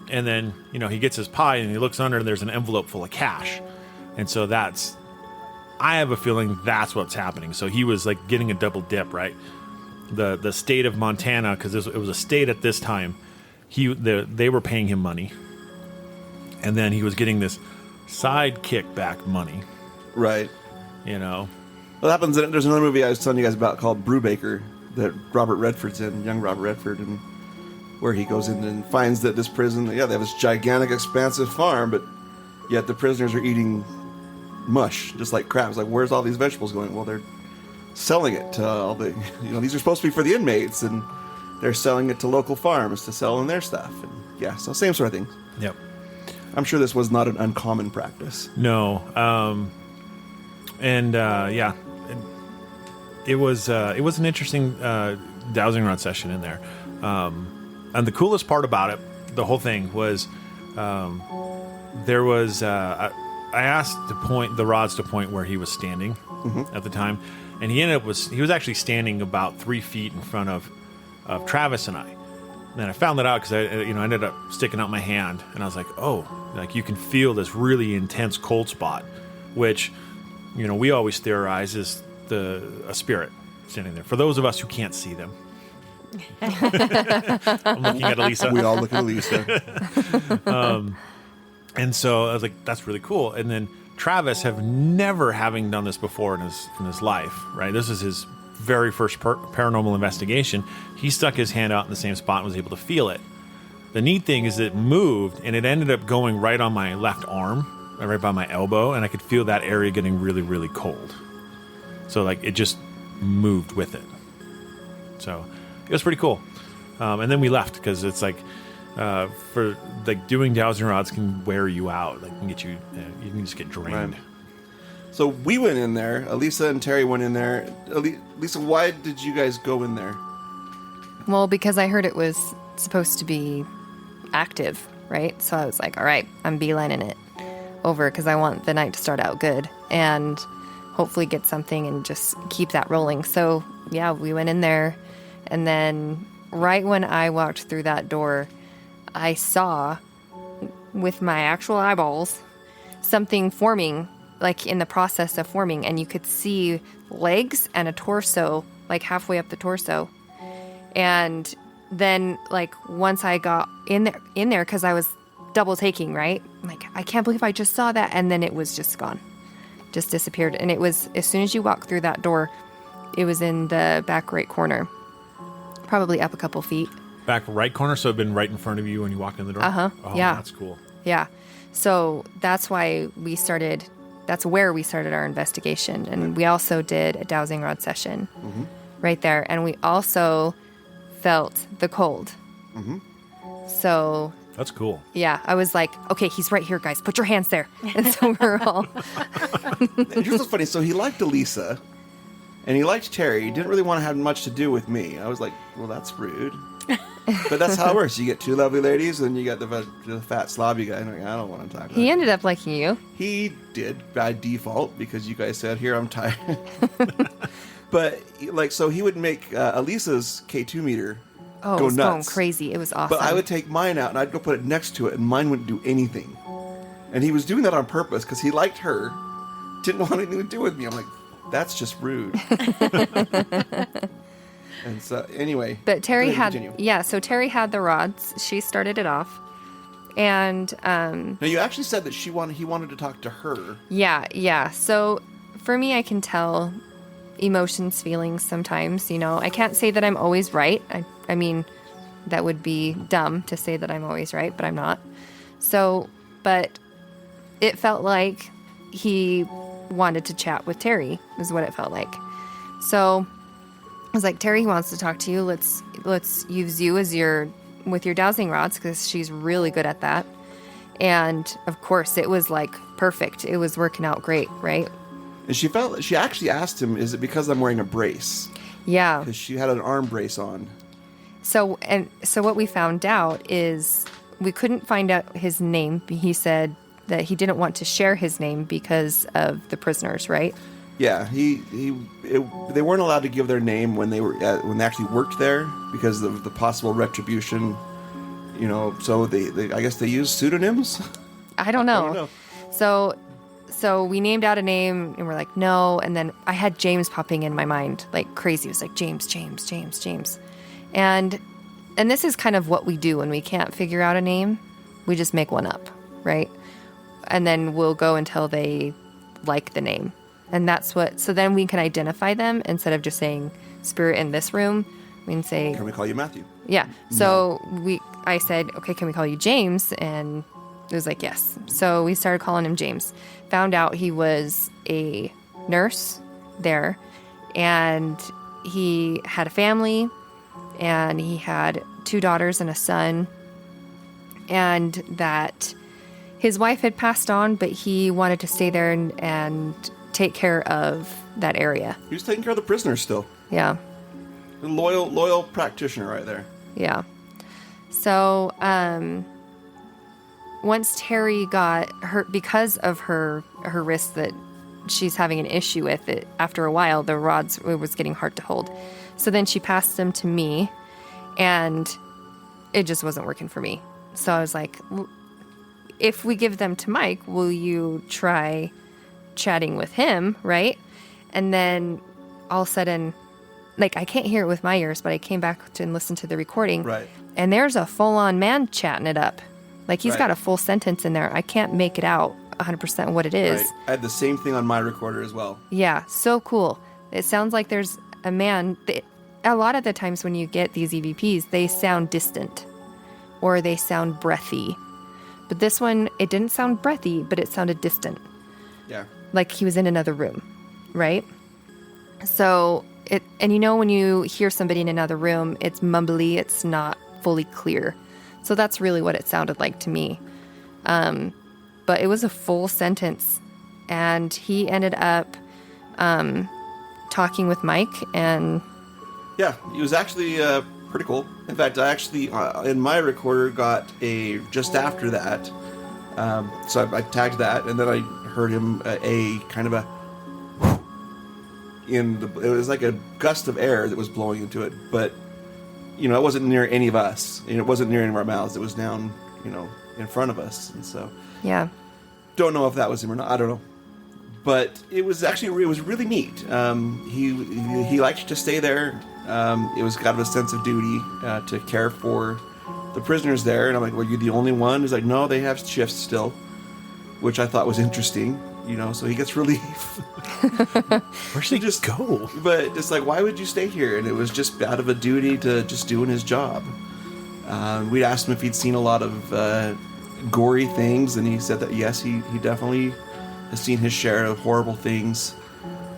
and then he gets his pie and he looks under and there's an envelope full of cash, and so I have a feeling that's what's happening. So he was like getting a double dip, right? The state of Montana, because it was a state at this time. They were paying him money, and then he was getting this side kickback money, Right. What happens? There's another movie I was telling you guys about called Brubaker that Robert Redford's in, young Robert Redford, and where he goes in and finds that this prison, they have this gigantic, expansive farm, but yet the prisoners are eating mush, just like crap. It's like, where's all these vegetables going? Well, they're selling it to all the, these are supposed to be for the inmates, and they're selling it to local farms to sell in their stuff. And yeah, so same sort of thing. Yep. I'm sure this was not an uncommon practice. No. Yeah, it was an interesting dowsing rod session in there. And the coolest part about it, the whole thing, was there was I asked to point the rods to point where he was standing at the time, and he was actually standing about 3 feet in front of Travis and I. And I found that out because I ended up sticking out my hand, and I was like, oh, like you can feel this really intense cold spot, which we always theorize is a spirit standing there. For those of us who can't see them. I'm looking at Elisa. We all look at Elisa. And so I was like, that's really cool. And then Travis, never having done this before in his life, right? This is his very first paranormal investigation. He stuck his hand out in the same spot and was able to feel it. The neat thing is it moved, and it ended up going right on my left arm, right by my elbow, and I could feel that area getting really, really cold. So like it just moved with it. So it was pretty cool. And then we left because it's like for like doing dowsing rods can wear you out. Like can get you can just get drained. Right. So we went in there. Elisa and Terry went in there. Lisa, why did you guys go in there? Well, because I heard it was supposed to be active, right? So I was like, all right, I'm beelining it over because I want the night to start out good and hopefully get something and just keep that rolling. So yeah, we went in there, and then right when I walked through that door, I saw with my actual eyeballs something forming, like in the process of forming, and you could see legs and a torso, like halfway up the torso. And then like once I got in there, because I was double taking, right? I'm like, I can't believe I just saw that. And then it was just gone, just disappeared. And it was, as soon as you walk through that door, it was in the back right corner, probably up a couple feet. Back right corner, so it'd been right in front of you when you walked in the door? Uh-huh. Oh, Yeah. That's cool. Yeah. So that's why that's where we started our investigation. And we also did a dowsing rod session right there. And we also felt the cold. So That's cool. yeah, I was like, okay, he's right here, guys. Put your hands there. And so we're all... Here's what's funny. So he liked Elisa, and he liked Terry. He didn't really want to have much to do with me. I was like, well, that's rude. But that's how it works. You get two lovely ladies, and you got the fat slobby guy. And I don't want to talk about He it. ended up liking you. He did by default because you guys said, here, I'm tired. But like, so he would make Elisa's K2 meter Oh, it go was nuts. going crazy. It was awesome. But I would take mine out and I'd go put it next to it, and mine wouldn't do anything. And he was doing that on purpose because he liked her, didn't want anything to do with me. I'm like, that's just rude. And so, anyway. But Terry go ahead, had, continue. yeah, so Terry had the rods. She started it off. And, Now, you actually said that he wanted to talk to her. yeah. So for me, I can tell emotions, feelings sometimes, I can't say that I'm always right. I mean, that would be dumb to say that I'm always right, but I'm not. So, but it felt like he wanted to chat with Terry, is what it felt like. So I was like, Terry wants to talk to you. Let's use you as with your dowsing rods, because she's really good at that. And of course, it was like perfect. It was working out great, right? And she actually asked him, is it because I'm wearing a brace? Yeah. Because she had an arm brace on. So what we found out is we couldn't find out his name. He said that he didn't want to share his name because of the prisoners, right? Yeah, they weren't allowed to give their name when they actually worked there because of the possible retribution. So they I guess they used pseudonyms. I don't know. I don't know. So we named out a name and we're like, no. And then I had James popping in my mind like crazy. It was like, James. And this is kind of what we do when we can't figure out a name. We just make one up, right? And then we'll go until they like the name. And that's what, so then we can identify them instead of just saying spirit in this room. We can say, Can we call you Matthew? yeah. So I said, okay, can we call you James? And it was like, yes. So we started calling him James. Found out he was a nurse there, and he had a family, and he had 2 daughters and a son, and that his wife had passed on, but he wanted to stay there and take care of that area. He was taking care of the prisoners still. Yeah. A loyal practitioner right there. Yeah. So, once Terry got hurt because of her wrist that she's having an issue with it, after a while, the rods, it was getting hard to hold. So then she passed them to me, and it just wasn't working for me. So I was like, if we give them to Mike, will you try chatting with him, right? And then all of a sudden, like, I can't hear it with my ears, but I came back to and listened to the recording. Right. And there's a full-on man chatting it up. Like, he's Right. got a full sentence in there. I can't make it out 100% what it is. Right. I had the same thing on my recorder as well. Yeah, so cool. It sounds like there's a man. A lot of the times when you get these EVPs, they sound distant or they sound breathy. But this one, it didn't sound breathy, but it sounded distant. Yeah. Like he was in another room, right? So, and you know when you hear somebody in another room, it's mumbly, it's not fully clear. So that's really what it sounded like to me. But it was a full sentence, and he ended up talking with Mike, and Yeah, it was actually pretty cool. In fact, I actually, in my recorder, got a just after that. So I tagged that, and then I heard him a kind of a it was like a gust of air that was blowing into it, but you know, it wasn't near any of us. You know, it wasn't near any of our mouths. It was down, you know, in front of us, and so yeah. don't know if that was him or not. I don't know. But it was actually, it was really neat. He liked to stay there. It was kind of a sense of duty to care for the prisoners there. And I'm like, well, you're the only one? He's like, no, they have shifts still, which I thought was interesting. You know, so he gets relief. Where's he just go? But it's like, why would you stay here? And it was just out of a duty to just doing his job. We'd asked him if he'd seen a lot of gory things, and he said that yes, he definitely has seen his share of horrible things.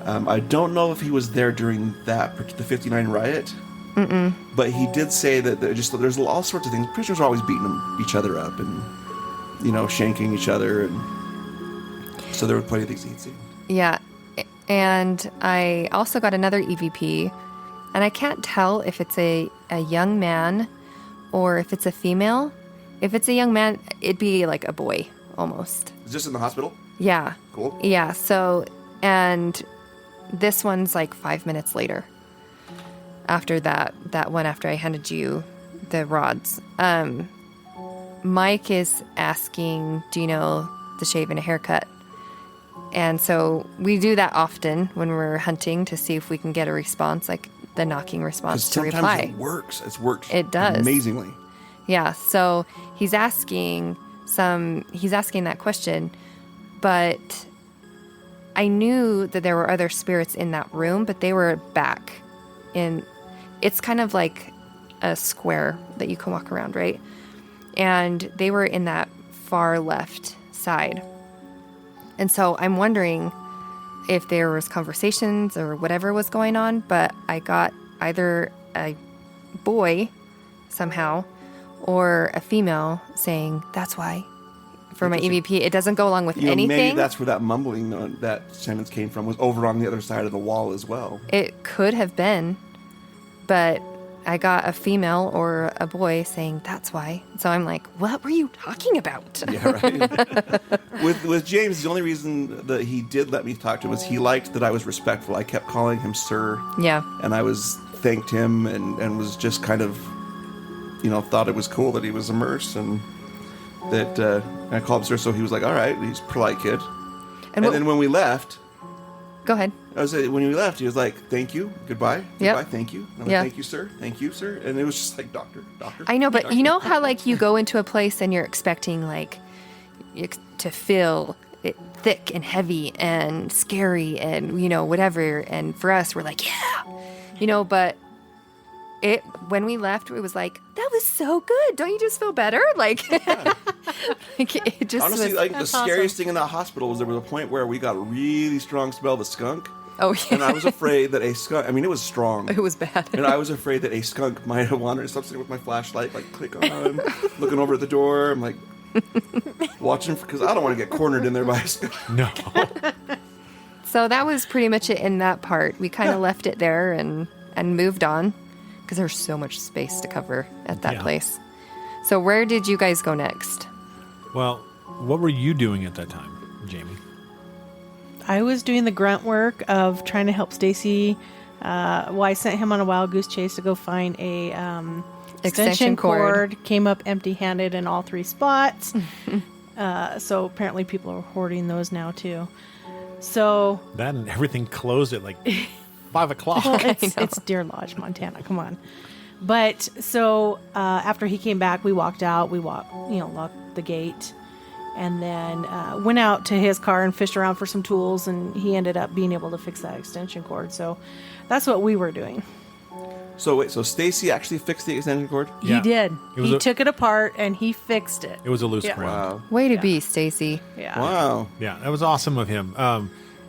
I don't know if he was there during the 59 riot. Mm-mm. But he did say that there's all sorts of things. Prisoners are always beating each other up and, you know, shanking each other, and so there were plenty of things he'd seen. Yeah. And I also got another EVP, and I can't tell if it's a young man or if it's a female. If it's a young man, it'd be like a boy almost. Is this in the hospital? Yeah. Cool. Yeah. So, and this one's like 5 minutes later after that one, after I handed you the rods. Mike is asking, do you know the shave and a haircut? And so we do that often when we're hunting to see if we can get a response, like the knocking response to sometimes reply. it works. It's worked. It does. Amazingly. Yeah. So he's asking that question, but I knew that there were other spirits in that room, but they were back in, it's kind of like a square that you can walk around, right? And they were in that far left side. And so I'm wondering if there was conversations or whatever was going on, but I got either a boy somehow or a female saying, that's why, for my EVP. It doesn't go along with anything. Maybe that's where that mumbling that sentence came from, was over on the other side of the wall as well. It could have been, but I got a female or a boy saying, that's why. So I'm like, what were you talking about? Yeah, right. With James, the only reason that he did let me talk to him was he liked that I was respectful. I kept calling him sir. Yeah. And I thanked him and was just kind of, you know, thought it was cool that he was immersed, and that I called him sir. So he was like, all right, he's a polite kid. And then when we left, go ahead. when we left, he was like, thank you, goodbye, goodbye, thank you. And I'm like, Yeah. thank you, sir. And it was just like, doctor. I know, but doctor. you know how like you go into a place and you're expecting like to feel it thick and heavy and scary and, whatever. And for us, we're like, yeah, but when we left, it was like, that was so good. Don't you just feel better? Like, it just Honestly, was, like the That's scariest awesome. thing in that hospital was there was a point where we got a really strong smell of a skunk. oh, yeah. And I was afraid that a skunk, I mean, it was strong. It was bad. And I was afraid that a skunk might have wandered. So I'm sitting with my flashlight, like, click on, looking over at the door. I'm like, watching, because I don't want to get cornered in there by a skunk. No. So that was pretty much it in that part. We kind of left it there and moved on because there's so much space to cover at that Yeah. place. So where did you guys go next? Well, what were you doing at that time, Jamie? I was doing the grunt work of trying to help Stacy. I sent him on a wild goose chase to go find a extension cord. Came up empty-handed in all 3 spots. So apparently people are hoarding those now too. So That and everything closed at like 5 o'clock. well, it's Deer Lodge, Montana. Come on. But so after he came back, we walked out. We locked the gate, and then went out to his car and fished around for some tools. And he ended up being able to fix that extension cord. So that's what we were doing. So wait, so Stacy actually fixed the extension cord? Yeah. He did. It was He a- took it apart and he fixed it. It was a loose Yeah. ground. Wow. Way to Yeah. be, Stacy. Yeah. Wow. Yeah, that was awesome of him.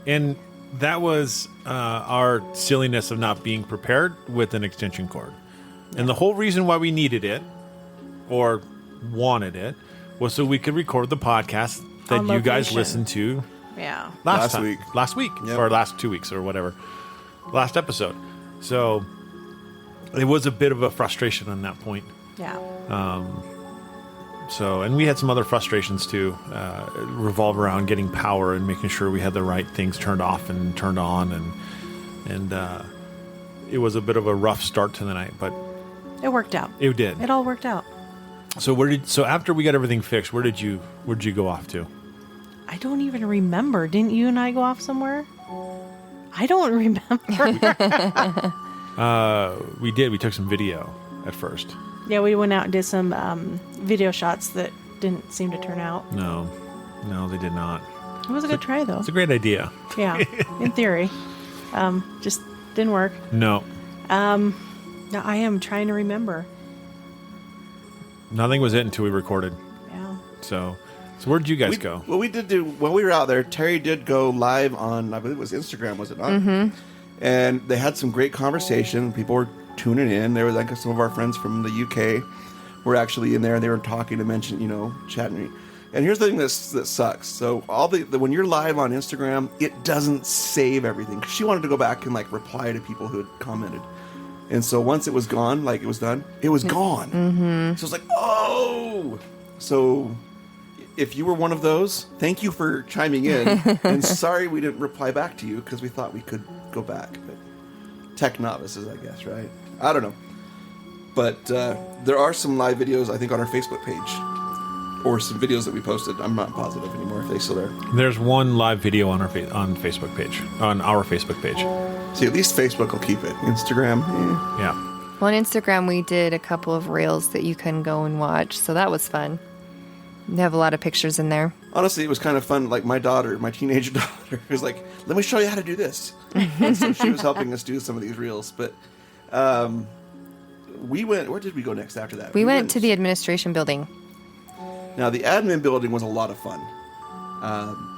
And that was our silliness of not being prepared with an extension cord. And the whole reason why we needed it or wanted it was so we could record the podcast that On you guys location. listened to Yeah. Last time. week. Last week. Yep. Or last 2 weeks or whatever. Last episode. So it was a bit of a frustration on that point. Yeah. So, and we had some other frustrations too, revolve around getting power and making sure we had the right things turned off and turned on, and it was a bit of a rough start to the night, but It worked out. it did. It all worked out. So after we got everything fixed, where'd you go off to? I don't even remember. Didn't you and I go off somewhere? I don't remember. We did. We took some video at first. Yeah, we went out and did some video shots that didn't seem to turn out. No, they did not. It was a good try, though. It's a great idea. Yeah, in theory. Just didn't work. No, Now I am trying to remember. nothing was it until we recorded. Yeah. So where'd you guys go? Well, we did do, while we were out there, Terry did go live on, I believe it was Instagram, was it not? Mm-hmm. And they had some great conversation. People were tuning in. There was like some of our friends from the UK were actually in there, and they were talking to mention, chatting. And here's the thing that sucks. So when you're live on Instagram, it doesn't save everything. 'Cause she wanted to go back and like reply to people who had commented. And so once it was gone, like it was done, it was gone. Mm-hmm. So it's like, oh! So if you were one of those, thank you for chiming in. And sorry we didn't reply back to you because we thought we could go back. But tech novices, I guess, right? I don't know. But there are some live videos, I think, on our Facebook page. Or some videos that we posted. I'm not positive anymore if they're still there. There's one live video on our Facebook page. On our Facebook page. See, at least Facebook will keep it. Instagram, Yeah. Well, on Instagram, we did a couple of reels that you can go and watch. So that was fun. They have a lot of pictures in there. Honestly, it was kind of fun. Like my teenage daughter, was like, "Let me show you how to do this." And so she was helping us do some of these reels. But we went. Where did we go next after that? We went to the administration building. Now the admin building was a lot of fun.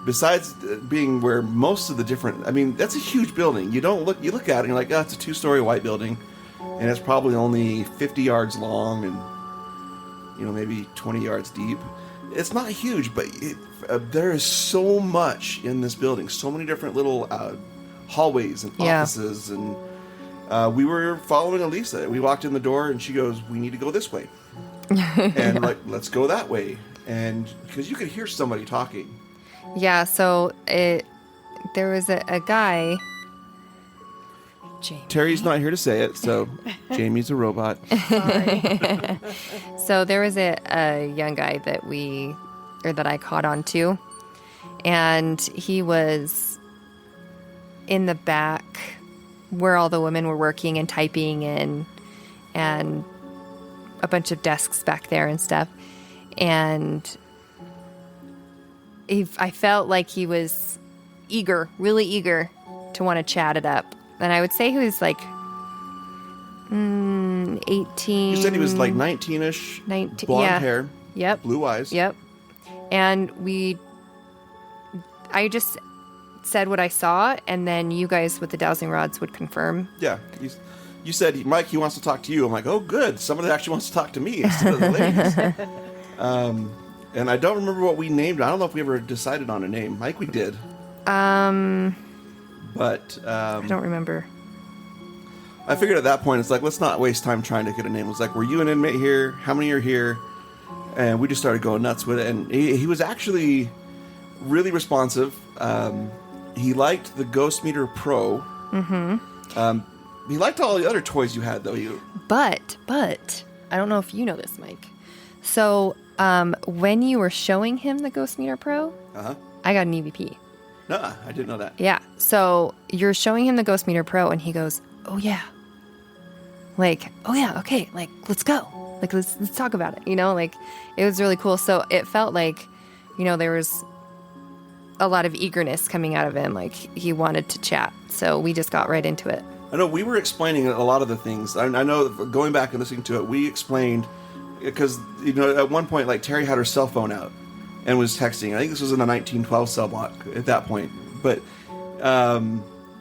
Besides being where most of the different, I mean, that's a huge building. You look at it and you're like, oh, it's a 2-story white building, and it's probably only 50 yards long and maybe 20 yards deep. It's not huge, but there is so much in this building. So many different little hallways and Yeah. offices, and we were following Elisa. We walked in the door, and she goes, "We need to go this way," and like, let's go that way, and because you could hear somebody talking. Yeah, so there was a guy. Jamie. Terry's not here to say it, so Jamie's a robot. Sorry. So there was a young guy that I caught on to, and he was in the back where all the women were working and typing and a bunch of desks back there and stuff. And I felt like he was eager, really eager to want to chat it up. And I would say he was like 18. You said he was like 19-ish, 19, blonde yeah. hair, Yep. blue eyes. Yep. And I just said what I saw, and then you guys with the dowsing rods would confirm. Yeah. You said, Mike, he wants to talk to you. I'm like, oh, good. Somebody actually wants to talk to me instead of the ladies. And I don't remember what we named. I don't know if we ever decided on a name. Mike, we did. But I don't remember. I figured at that point, it's like, let's not waste time trying to get a name. It was like, were you an inmate here? How many are here? And we just started going nuts with it. And he was actually really responsive. He liked the Ghost Meter Pro. Mm-hmm. He liked all the other toys you had, though. But I don't know if you know this, Mike. So when you were showing him the Ghost Meter Pro, I got an EVP. Nuh-uh, I didn't know that. Yeah. So you're showing him the Ghost Meter Pro, and he goes, "Oh yeah." Like, "Oh yeah, okay. Like, let's go. Like, let's talk about it." You know, like it was really cool. So it felt like, you know, there was a lot of eagerness coming out of him. Like he wanted to chat. So we just got right into it. I know we were explaining a lot of the things. I know going back and listening to it, we explained because, you know, at one point, like Terry had her cell phone out and was texting. I think this was in the 1912 cell block at that point. But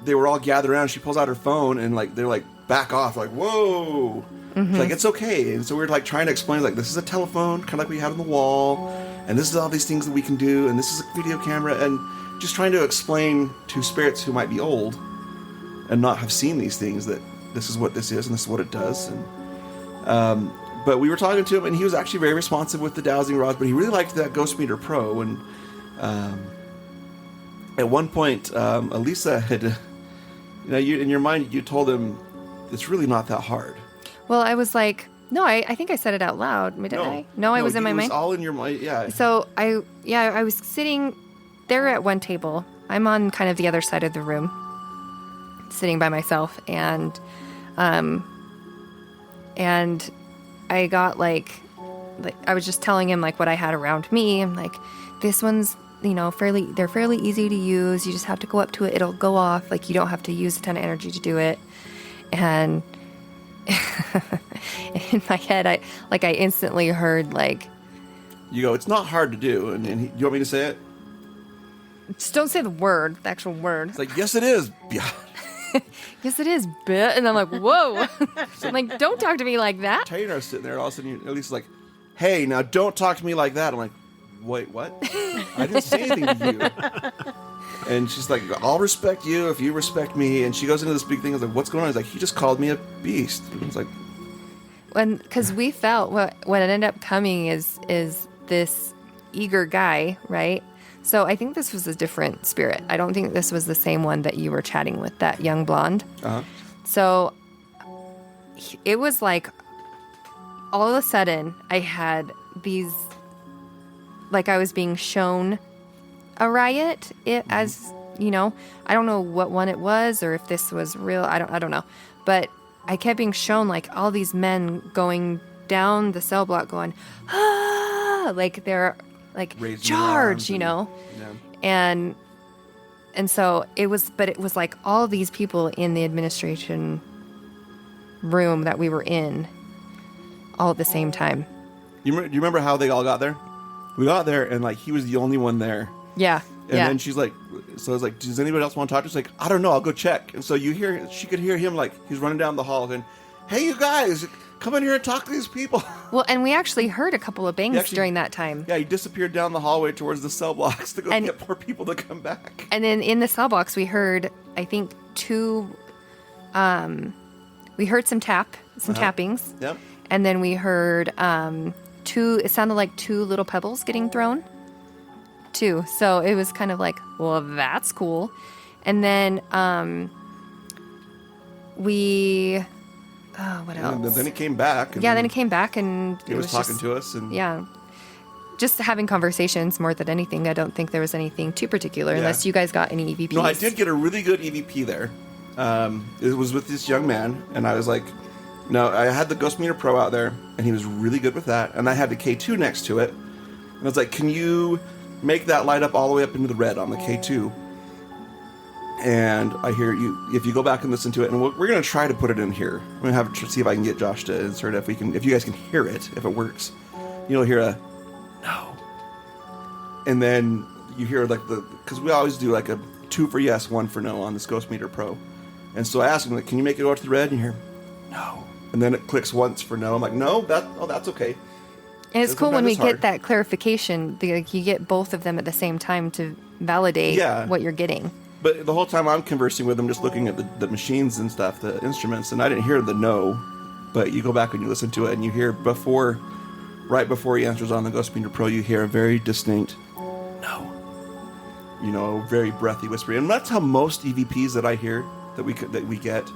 they were all gathered around. She pulls out her phone and like they're like back off, like whoa. She's like, it's okay. And so we were like trying to explain, like, this is a telephone, kind of like we had on the wall, and this is all these things that we can do, and this is a video camera, and just trying to explain to spirits who might be old and not have seen these things that this is what this is and this is what it does. And but we were talking to him, and he was actually very responsive with the dowsing rods, but he really liked that Ghost Meter Pro. And at one point, Elisa had, you know, in your mind, you told him it's really not that hard. Well, I was like, no, I think I said it out loud, didn't I? No, I was in my mind. It was all in your mind, yeah. So I was sitting there at one table. I'm on kind of the other side of the room, sitting by myself, and I got like I was just telling him like what I had around me. I'm like, this one's, you know, they're fairly easy to use. You just have to go up to it; it'll go off. Like you don't have to use a ton of energy to do it, and. In my head, I instantly heard like, you go, it's not hard to do, and you want me to say it? Just don't say the actual word. It's like, yes, it is. Yeah. Yes, it is, bit. And I'm like, whoa. I'm like, don't talk to me like that. Terry and I are sitting there, all of a sudden, at least like, hey, now don't talk to me like that. I'm like, wait, what? I didn't say anything to you. And she's like, I'll respect you if you respect me. And she goes into this big thing. I was like, what's going on? He's like, he just called me a beast. And I was like, because we felt what ended up coming is this eager guy, right? So I think this was a different spirit. I don't think this was the same one that you were chatting with, that young blonde. So it was like all of a sudden I had these, like I was being shown a riot, as you know, I don't know what one it was or if this was real. I don't know, but I kept being shown like all these men going down the cell block, going like they're like charge, you know, and so it was like all these people in the administration room that we were in, all at the same time. Do you remember how they all got there? We got there and like he was the only one there. Yeah. And then she's like, so I was like, does anybody else want to talk to us? Like, I don't know, I'll go check. And so she could hear him like, he's running down the hall and, hey, you guys, come in here and talk to these people. Well, and we actually heard a couple of bangs during that time. Yeah, he disappeared down the hallway towards the cell blocks to go get more people to come back. And then in the cell blocks, we heard, I think, we heard some tappings. Yep. And then we heard it sounded like two little pebbles getting thrown. Too. So it was kind of like, well, that's cool. And then what else? And then he came back. And then he came back and he was talking to us. And just having conversations more than anything. I don't think there was anything too particular unless you guys got any EVPs. No, I did get a really good EVP there. It was with this young man, and I was like, no, I had the Ghost Meter Pro out there, and he was really good with that. And I had the K2 next to it. And I was like, can you make that light up all the way up into the red on the K2. And I hear you, if you go back and listen to it, and we're going to try to put it in here. I'm going to have to see if I can get Josh to insert it, if you guys can hear it, if it works. You'll hear a no. And then you hear like because we always do like a 2 for yes, 1 for no on this Ghost Meter Pro. And so I asked him, like, can you make it go to the red? And you hear no. And then it clicks once for no. I'm like, no, that's okay. And it's cool when we get that clarification. Like, you get both of them at the same time to validate what you're getting. But the whole time I'm conversing with them, just looking at the machines and stuff, the instruments, and I didn't hear the no. But you go back and you listen to it, and you hear right before he answers on the Ghost Meter Pro, you hear a very distinct no. You know, very breathy whisper. And that's how most EVPs that I hear that we get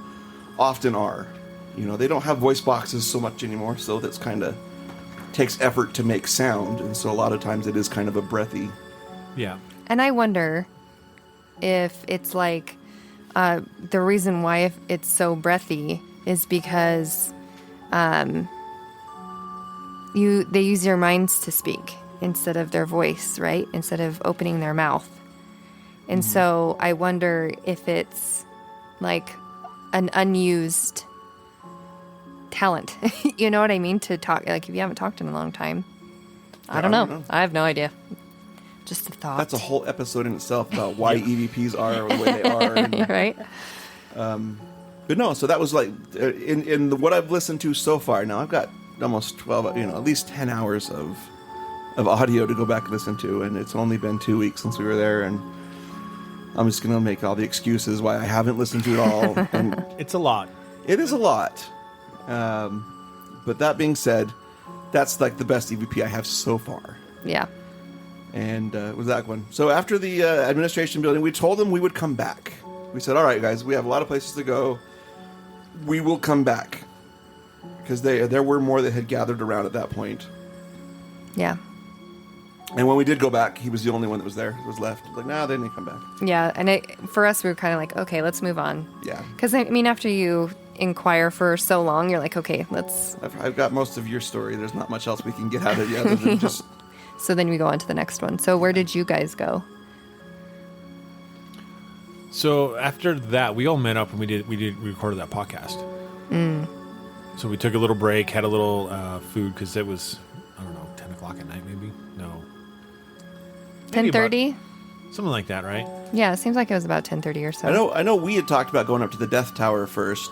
often are. You know, they don't have voice boxes so much anymore, so that's kind of takes effort to make sound, and so a lot of times it is kind of a breathy. Yeah. And I wonder if it's like the reason why it's so breathy is because they use your minds to speak instead of their voice, right? Instead of opening their mouth. And so I wonder if it's like an unused talent. You know what I mean? To talk, like, if you haven't talked in a long time. I don't know. I have no idea. Just a thought. That's a whole episode in itself about why EVPs are the way they are. And, right? But no, so that was like, in what I've listened to so far, now I've got almost 12, at least 10 hours of audio to go back and listen to, and it's only been 2 weeks since we were there, and I'm just going to make all the excuses why I haven't listened to it all. And it's a lot. It is a lot. But that being said, that's like the best EVP I have so far. Yeah. And was that one. So after the administration building, we told them we would come back. We said, all right, guys, we have a lot of places to go. We will come back. Because there were more that had gathered around at that point. Yeah. And when we did go back, he was the only one that was there, was left. Like, nah, they didn't come back. Yeah, and for us, we were kind of like, okay, let's move on. Yeah. Because, I mean, after you inquire for so long, you're like, okay, let's... I've got most of your story. There's not much else we can get out of you other than just... So then we go on to the next one. So where did you guys go? So after that, we all met up and we recorded that podcast. So we took a little break, had a little food because it was, I don't know, 10 o'clock at night maybe? No. 10:30? Something like that, right? Yeah, it seems like it was about 10:30 or so. I know we had talked about going up to the Death Tower first,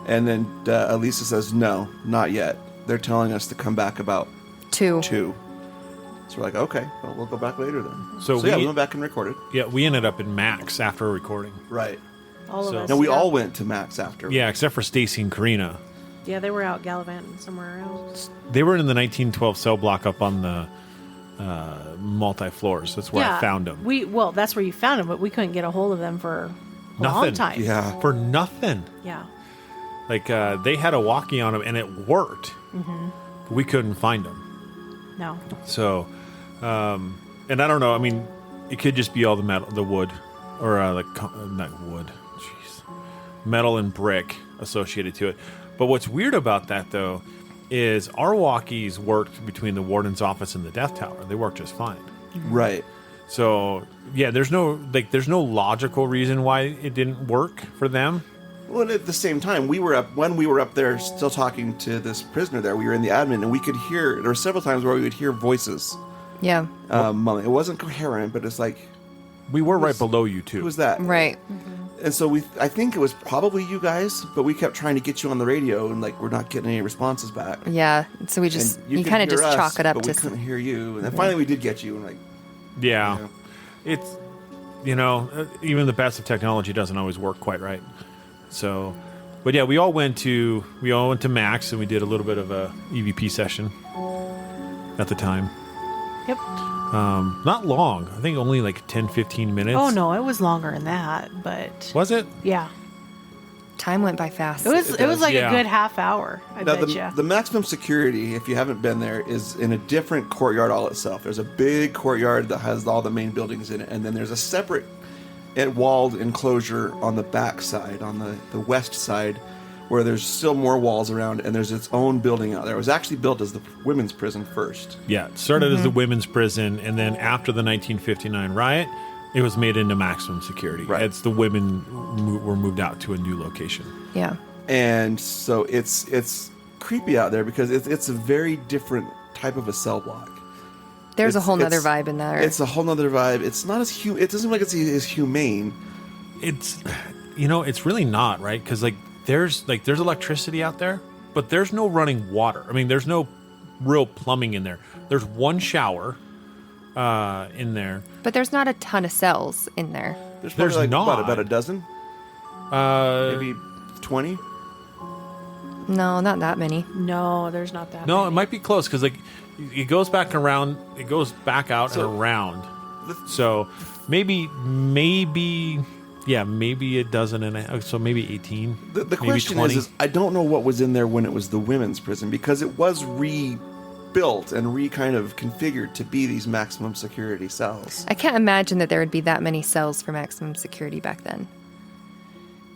and then Elisa says, no, not yet. They're telling us to come back about 2. So we're like, okay, well, we'll go back later then. So yeah, we went back and recorded. Yeah, we ended up in Max after recording. Right. All of us. No, we all went to Max after. Yeah, except for Stacy and Karina. Yeah, they were out gallivanting somewhere else. They were in the 1912 cell block up on the multi-floors. That's where I found them. That's where you found them, but we couldn't get a hold of them for a long time. Yeah. For nothing. Yeah. Like, they had a walkie on them, and it worked. Mm-hmm. But we couldn't find them. No. So, and I don't know. I mean, it could just be all the metal, the wood, or not wood. Jeez, metal and brick associated to it. But what's weird about that, though, is our walkies worked between the warden's office and the Death Tower. They worked just fine. Right. So, yeah, there's no logical reason why it didn't work for them. Well, at the same time, when we were up there still talking to this prisoner there, we were in the admin, and we could hear, there were several times where we would hear voices. Yeah. It wasn't coherent, but it's like... We were right below you, too. Who was that? Right. And so I think it was probably you guys, but we kept trying to get you on the radio, and like we're not getting any responses back. Yeah. So we just, you kind of just chalk it up but to... we couldn't hear you. And then finally we did get you, and like... Yeah. You know. It's, even the best of technology doesn't always work quite right. So, but yeah, we all went to Max, and we did a little bit of a EVP session at the time. Yep. Not long. I think only like 10, 15 minutes. Oh no, it was longer than that, but was it? Yeah. Time went by fast. It was like a good half hour, I bet you. The maximum security, if you haven't been there, is in a different courtyard all itself. There's a big courtyard that has all the main buildings in it, and then there's a separate walled enclosure on the back side, on the west side, where there's still more walls around, and there's its own building out there. It was actually built as the women's prison first. Yeah, it started as the women's prison, and then after the 1959 riot, it was made into maximum security. Right. It's the women were moved out to a new location. Yeah. And so it's creepy out there because it's a very different type of a cell block. There's a It's- whole nother it's- vibe in there. It's a whole nother vibe. It's not as it doesn't look like it's as humane. It's, it's really not, right? Because there's electricity out there, but there's no running water. I mean, there's no real plumbing in there. There's one shower in there. But there's not a ton of cells in there. There's probably There's not. about a dozen, Maybe. maybe 20. No, not that many. No, there's not that. No, many. it might be close because it goes back around. It goes back out So- and around. So maybe maybe a dozen and so maybe 18. The maybe question 20. is, I don't know what was in there when it was the women's prison because it was rebuilt and kind of configured to be these maximum security cells. I can't imagine that there would be that many cells for maximum security back then.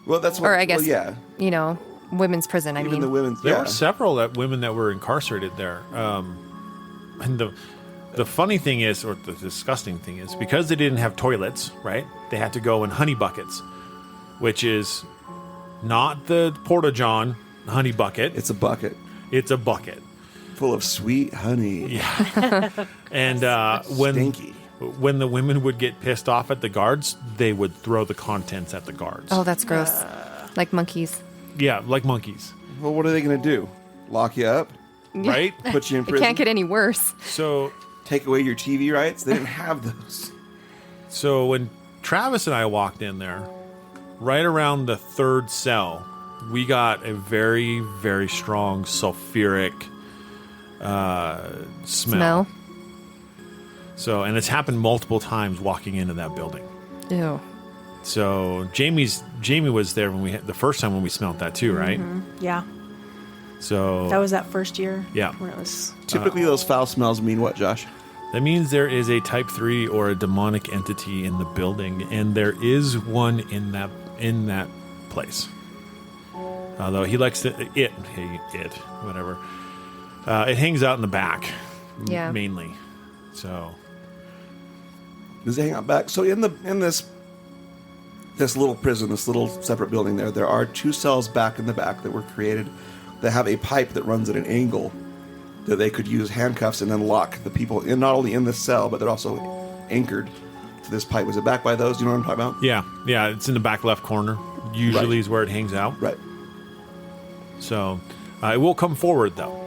Well, that's what. Or I guess, well, yeah. Women's prison, I Even mean. the women's. There yeah. were several women that were incarcerated there. And the funny thing is, or the disgusting thing is, because they didn't have toilets, right? They had to go in honey buckets, which is not the porta-john honey bucket. It's a bucket It's a bucket. full of sweet honey. Yeah. And Stinky. when the women would get pissed off at the guards, they would throw the contents at the guards. Oh, that's gross. Like monkeys. Yeah, like monkeys, Well, what are they going to do? Lock you up? right? Put you in It prison? can't get any worse. So Take away your TV rights? They didn't have those. So when Travis and I walked in there, right around the third cell, we got a very, very strong sulfuric smell. So, and it's happened multiple times walking into that building. Ew. So Jamie was there when the first time when we smelled that too, right? Yeah, So that was that first year. Yeah. when it was. Typically, those foul smells mean what, Josh? that means there is a type 3 or a demonic entity in the building, and there is one in that place. Although he likes it, whatever. It hangs out in the back, Yeah. mainly. So Does it hang out back? So in this little prison, this little separate building there are two cells back in the back that were created that have a pipe that runs at an angle that they could use handcuffs and then lock the people in, not only in the cell, but they're also anchored to this pipe. Was it back by those? Do you know what I'm talking about? yeah, it's in the back left corner. Usually Right. is where it hangs out. Right. So it will come forward though.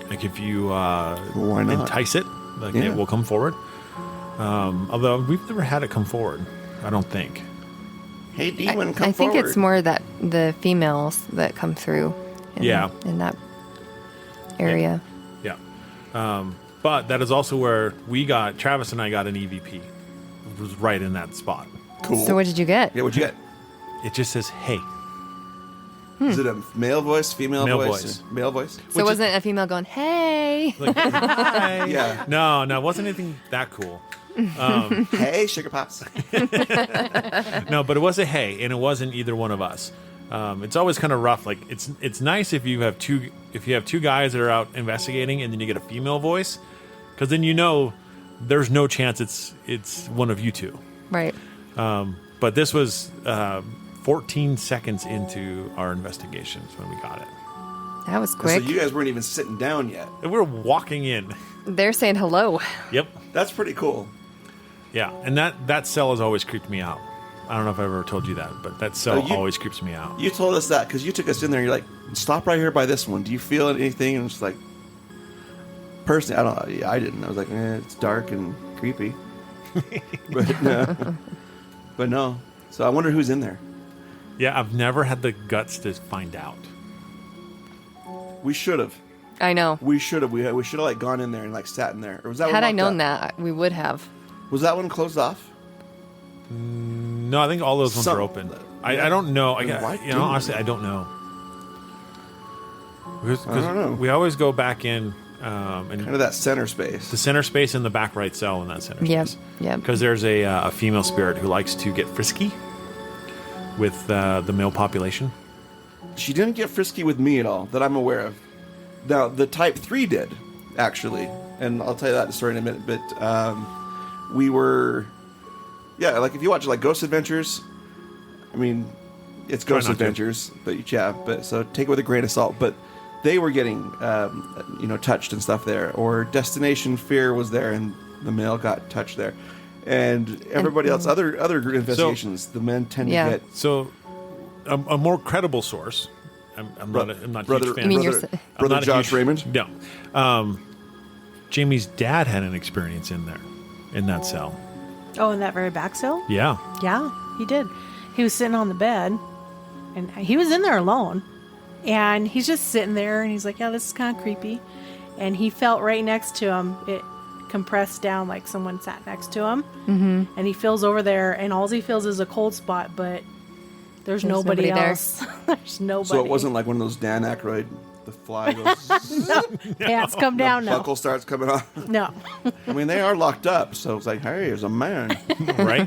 Like if you Why not? entice it, like Yeah. it will come forward. Although we've never had it come forward, I don't think. Hey, demon, come I think forward. it's more that the females that come through in that area. Yeah. But that is also where Travis and I got an EVP. It was right in that spot. Cool. So what did you get? Yeah, what'd you get? It just says, hey. Is it a male voice, female Male voice? voice. Male voice? So it wasn't a female going, hey. Like, hi. Yeah. No, it wasn't anything that cool. Hey, sugar pops. No, but it was a hey, and it wasn't either one of us. It's always kind of rough. Like it's nice if you have two guys that are out investigating, and then you get a female voice, because then there's no chance it's one of you two. Right. But this was 14 seconds into our investigations when we got it. That was So quick. you guys weren't even sitting down yet. And we were walking in. They're saying hello. Yep. That's pretty cool. Yeah, and that cell has always creeped me out. I don't know if I ever told you that, but that cell always creeps me out. You told us that because you took us in there. And you're like, stop right here by this one. Do you feel anything? And it's like, personally, I didn't. I was like, it's dark and creepy. but no. So I wonder who's in there. Yeah, I've never had the guts to find out. We should have. I know. We should have. We should have gone in there and sat in there. Or was that Had one I known locked that, we would have. up? Was that one closed off? No, I think all those ones are open. I don't know. Honestly, I don't know. Because I don't know. we always go back in and Kind of that center space. the center space in the back right cell in that center Yep. space. Yep. Because there's a female spirit who likes to get frisky with the male population. She didn't get frisky with me at all, that I'm aware of. Now, the Type 3 did, actually. And I'll tell you that story in a minute. But we were... Yeah, like if you watch like Ghost Adventures, I mean, it's Ghost Adventures. But yeah, so take it with a grain of salt. But they were getting, touched and stuff there. Or Destination Fear was there and the male got touched there. And everybody else, other investigations, the men tend to get... So... A more credible source. I'm not a huge fan. You mean Brother Josh Raymond? No. Jamie's dad had an experience in there, in that cell. Oh, in that very back cell? Yeah. Yeah, he did. He was sitting on the bed, and he was in there alone. And he's just sitting there, and he's like, yeah, this is kind of creepy. And he felt right next to him. It compressed down like someone sat next to him. Mm-hmm. And he feels over there, and all he feels is a cold spot, but... There's nobody else. There's nobody. So it wasn't like one of those Dan Aykroyd, the fly goes... No. Pants come down, no. Buckle starts coming off. No. I mean, they are locked up, so it's like, hey, there's a man. Right?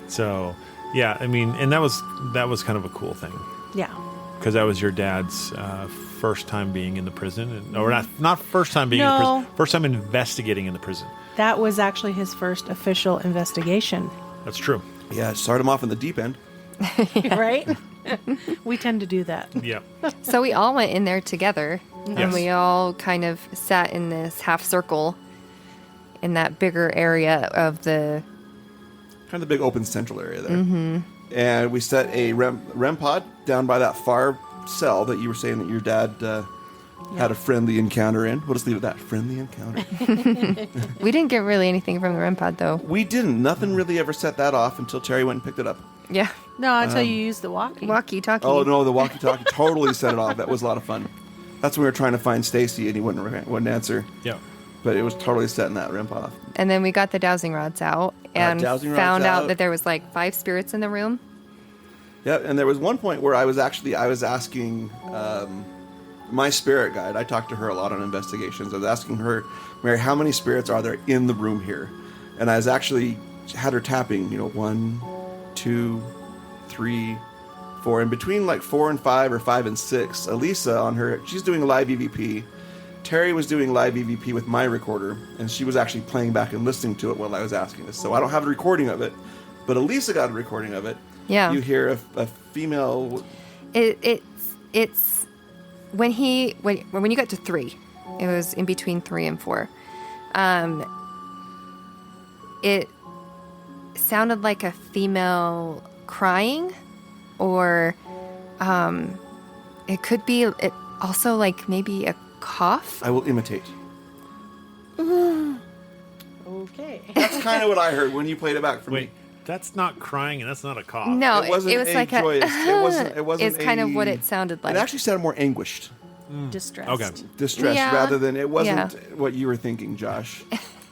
So, yeah, I mean, and that was kind of a cool thing. Yeah. Because that was your dad's first time being in the prison. Or not first time being in the prison. First time investigating in the prison. That was actually his first official investigation. That's true. Yeah, start him off in the deep end. Right? We tend to do that. Yeah. So we all went in there together, and Yes. we all kind of sat in this half circle in that bigger area of the... Kind of the big open central area there. Mm-hmm. And we set a REM pod down by that far cell that you were saying that your dad had a friendly encounter in. We'll just leave it at that. Friendly encounter. We didn't get really anything from the REM pod, though. We didn't. Nothing really ever set that off until Terry went and picked it up. Yeah. No, until you use the walkie. Walkie-talkie. Oh, no, the walkie-talkie totally set it off. That was a lot of fun. That's when we were trying to find Stacy and he wouldn't answer. Yeah. But it was totally setting that REM pod off. And then we got the dowsing rods out and found out that there was like 5 spirits in the room. Yeah, and there was one point where I was asking my spirit guide. I talked to her a lot on investigations. I was asking her, Mary, how many spirits are there in the room here? And I was actually had her tapping, 1, 2, 3, 4. And between like 4 and 5 or 5 and 6, Elisa on her, she's doing a live EVP. Terry was doing live EVP with my recorder, and she was actually playing back and listening to it while I was asking this. So I don't have a recording of it, but Elisa got a recording of it. Yeah. You hear a female... It's when you got to 3, it was in between 3 and 4. It sounded like a female crying, or it could be also like maybe a cough. I will imitate. Okay. That's kind of what I heard when you played it back for Wait, me. that's not crying and that's not a cough. No, It wasn't it was a like joyous. a. It wasn't. It's kind of what it sounded like. It actually sounded more anguished, Distressed. Okay. distressed, Yeah. rather than it wasn't Yeah. what you were thinking, Josh.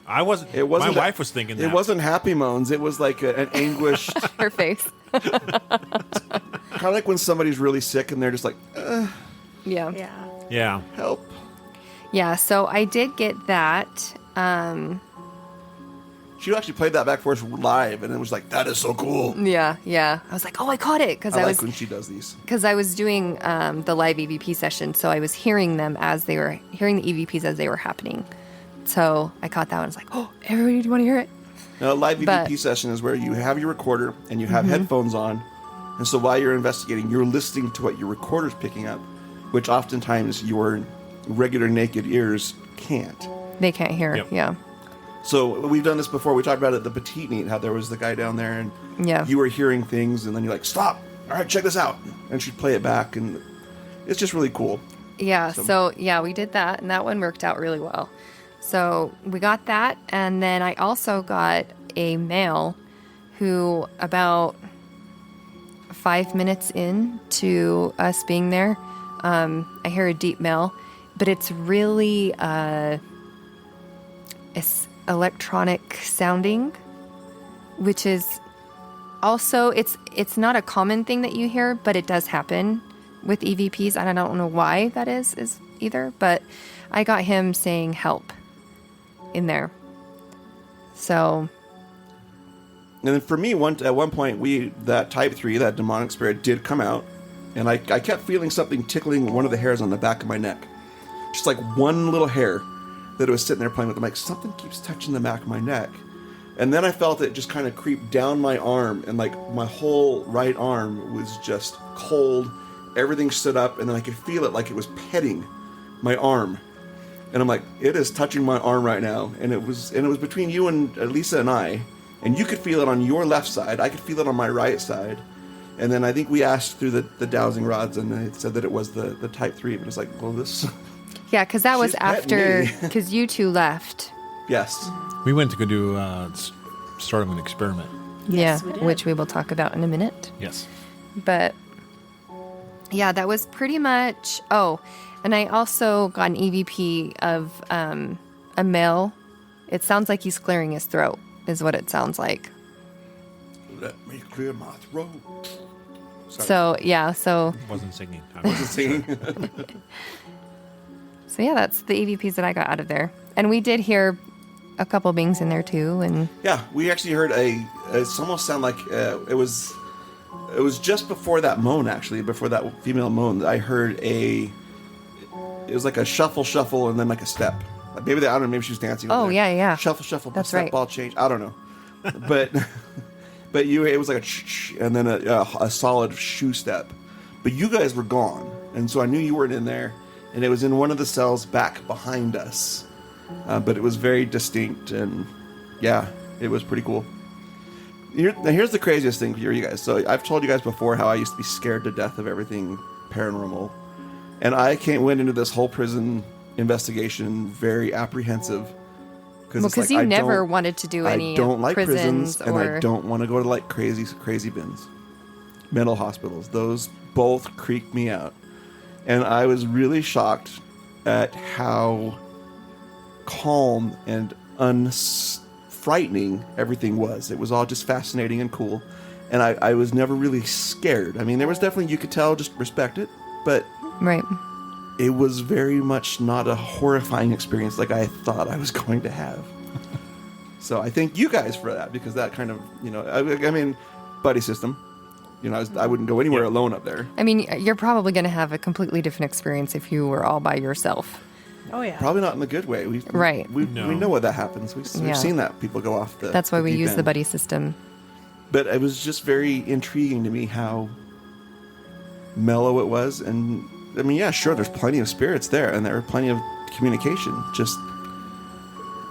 I wasn't. It wasn't. My wife was thinking that. It wasn't happy moans. It was like an anguished, Her face. kind of like when somebody's really sick and they're just like, Yeah. Yeah. Yeah. help. Yeah. So I did get that. She actually played that back for us live, and it was like, that is so cool. Yeah. I was like, oh, I caught it because I I like was when she does these. because I was doing the live EVP session, so I was hearing them as they were hearing the EVPs as they were happening. So I caught that one. I was like, oh, everybody, do you want to hear it? Now, a live But- EVP session is where you have your recorder and you have headphones on. And so while you're investigating, you're listening to what your recorder's picking up, which oftentimes your regular naked ears can't. They can't hear. Yep. Yeah. So we've done this before. We talked about it at the Petite Meet, how there was the guy down there and Yeah. you were hearing things and then you're like, stop. All right, check this out. And she'd play it back. And it's just really cool. Yeah. So yeah, we did that, and that one worked out really well. So we got that, and then I also got a male who about 5 minutes in to us being there, I hear a deep male, but it's really it's electronic sounding, which is also it's not a common thing that you hear, but it does happen with EVPs, and I don't know why that is either, but I got him saying help in there. So then for me, at one point, that type 3, that demonic spirit, did come out, and I kept feeling something tickling one of the hairs on the back of my neck. Just like one little hair that it was sitting there playing with. I'm like, something keeps touching the back of my neck. And then I felt it just kind of creep down my arm, and like my whole right arm was just cold. Everything stood up, and then I could feel it like it was petting my arm. And I'm like, it is touching my arm right now. And it was between you and Lisa and I. And you could feel it on your left side. I could feel it on my right side. And then I think we asked through the dowsing rods, and they said that it was the type 3. But it's like, well, this... Yeah, because that was She's petting after, me. because you two left. Yes. We went to go do start of an experiment. Yes, yeah, we did. which we will talk about in a minute. Yes. But yeah, that was pretty much. Oh, and I also got an EVP of a male. It sounds like he's clearing his throat, is what it sounds like. Let me clear my throat. Sorry. So yeah, so Wasn't singing. I I wasn't singing. so yeah, that's the EVPs that I got out of there, and we did hear a couple bings in there too, and Yeah, we actually heard it's almost sound like it was just before that moan, actually, before that female moan, I heard it was like a shuffle, and then like a step. Like maybe I don't know, maybe she was dancing. over Oh, there. yeah, yeah. Shuffle, That's step, right. ball change. I don't know. But it was like and then a solid shoe step. But you guys were gone, and so I knew you weren't in there, and it was in one of the cells back behind us. But it was very distinct, and yeah, it was pretty cool. Here's the craziest thing for you guys. So I've told you guys before how I used to be scared to death of everything paranormal, and I went into this whole prison investigation very apprehensive. because you never wanted to do any I don't like prisons, and or I don't want to go to like crazy bins, mental hospitals. Those both creep me out, and I was really shocked at how calm and unfrightening everything was. It was all just fascinating and cool, and I was never really scared. I mean, there was definitely, you could tell, just respect it, but right. it was very much not a horrifying experience like I thought I was going to have. So I thank you guys for that, because that kind of, I mean, buddy system. I wouldn't go anywhere alone up there. I mean, you're probably going to have a completely different experience if you were all by yourself. Oh yeah. Probably not in the good way. Right. We No. know what that happens. We've Yeah. seen that people go off the. That's why we deep use the end. buddy system. But it was just very intriguing to me how mellow it was, and I mean, yeah, sure, there's plenty of spirits there, and there were plenty of communication. Just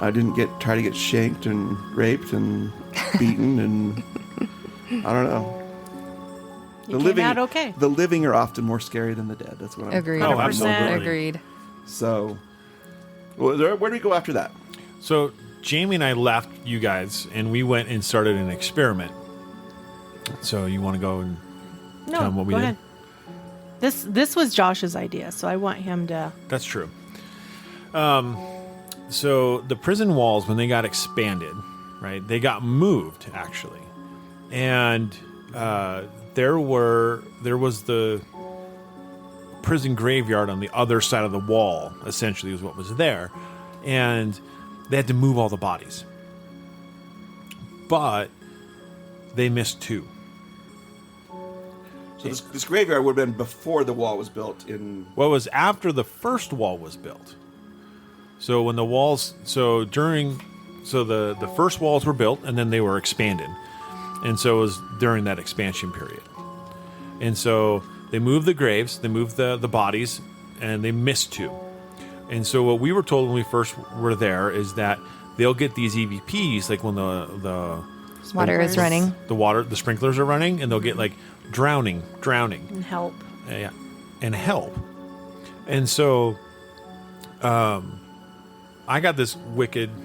I didn't try to get shanked and raped and beaten, and I don't know. You came out okay. The living are often more scary than the dead. That's what I'm. Agreed. Oh, 100%. absolutely. Agreed. So, where do we go after that? So Jamie and I left you guys, and we went and started an experiment. So you want to go and tell them what we go did? ahead. This was Josh's idea, so I want him to. That's true. So the prison walls, when they got expanded, right, they got moved, actually. And there was the prison graveyard on the other side of the wall, essentially, was what was there. And they had to move all the bodies. But they missed 2. So this graveyard would have been before the wall was built in. Well, it was after the first wall was built. So when the walls, the first walls were built, and then they were expanded, and so it was during that expansion period. And so they moved the graves, they moved the bodies, and they missed 2. And so what we were told when we first were there is that they'll get these EVPs, like when the Water is running. the sprinklers are running, and they'll get like drowning, And help. yeah, and help. And so, I got this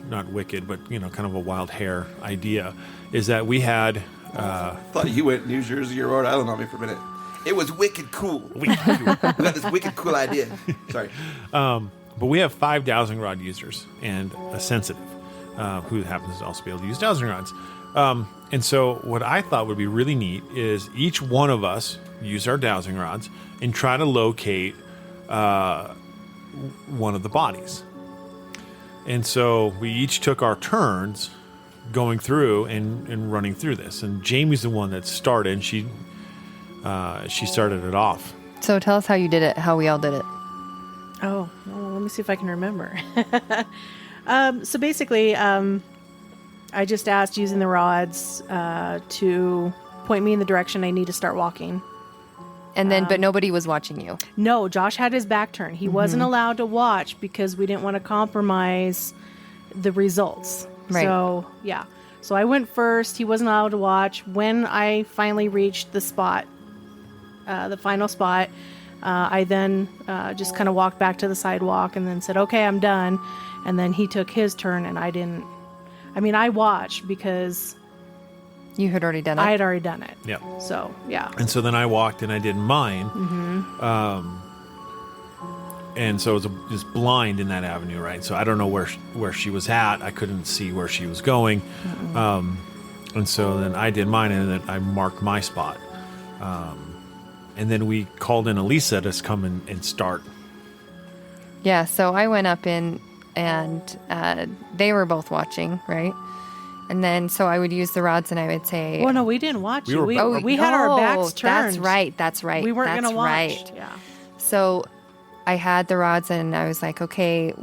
not wicked, but kind of a wild hair idea, is that we had. Thought you went New Jersey or Rhode Island on me for a minute. It was wicked cool. We got this wicked cool idea. Sorry. But we have 5 dowsing rod users and a sensitive, who happens to also be able to use dowsing rods. And so what I thought would be really neat is each one of us use our dowsing rods and try to locate one of the bodies. And so we each took our turns going through and running through this. And Jamie's the one that started. She started it off. So tell us how you did it, how we all did it. Oh, well, let me see if I can remember. So basically, I just asked using the rods to point me in the direction I need to start walking. And then, but nobody was watching you. No, Josh had his back turned. He wasn't allowed to watch because we didn't want to compromise the results. Right. So, yeah. So I went first. He wasn't allowed to watch. When I finally reached the spot, the final spot, I then just kind of walked back to the sidewalk and then said, okay, I'm done. And then he took his turn and I didn't. I mean, I watched because You had already done it. I had already done it. Yeah. So, yeah. And so then I walked and I did mine. And so it was just blind in that avenue, right? So I don't know where she was at. I couldn't see where she was going. And so then I did mine and then I marked my spot. And then we called in Elisa to come and start. Yeah, so I went up in and they were both watching, right? And then so I would use the rods and I would say... Well, no, we didn't watch We you. were- We had our backs turned. That's right. We weren't That's going to watch. right. Yeah. So I had the rods and I was like, okay,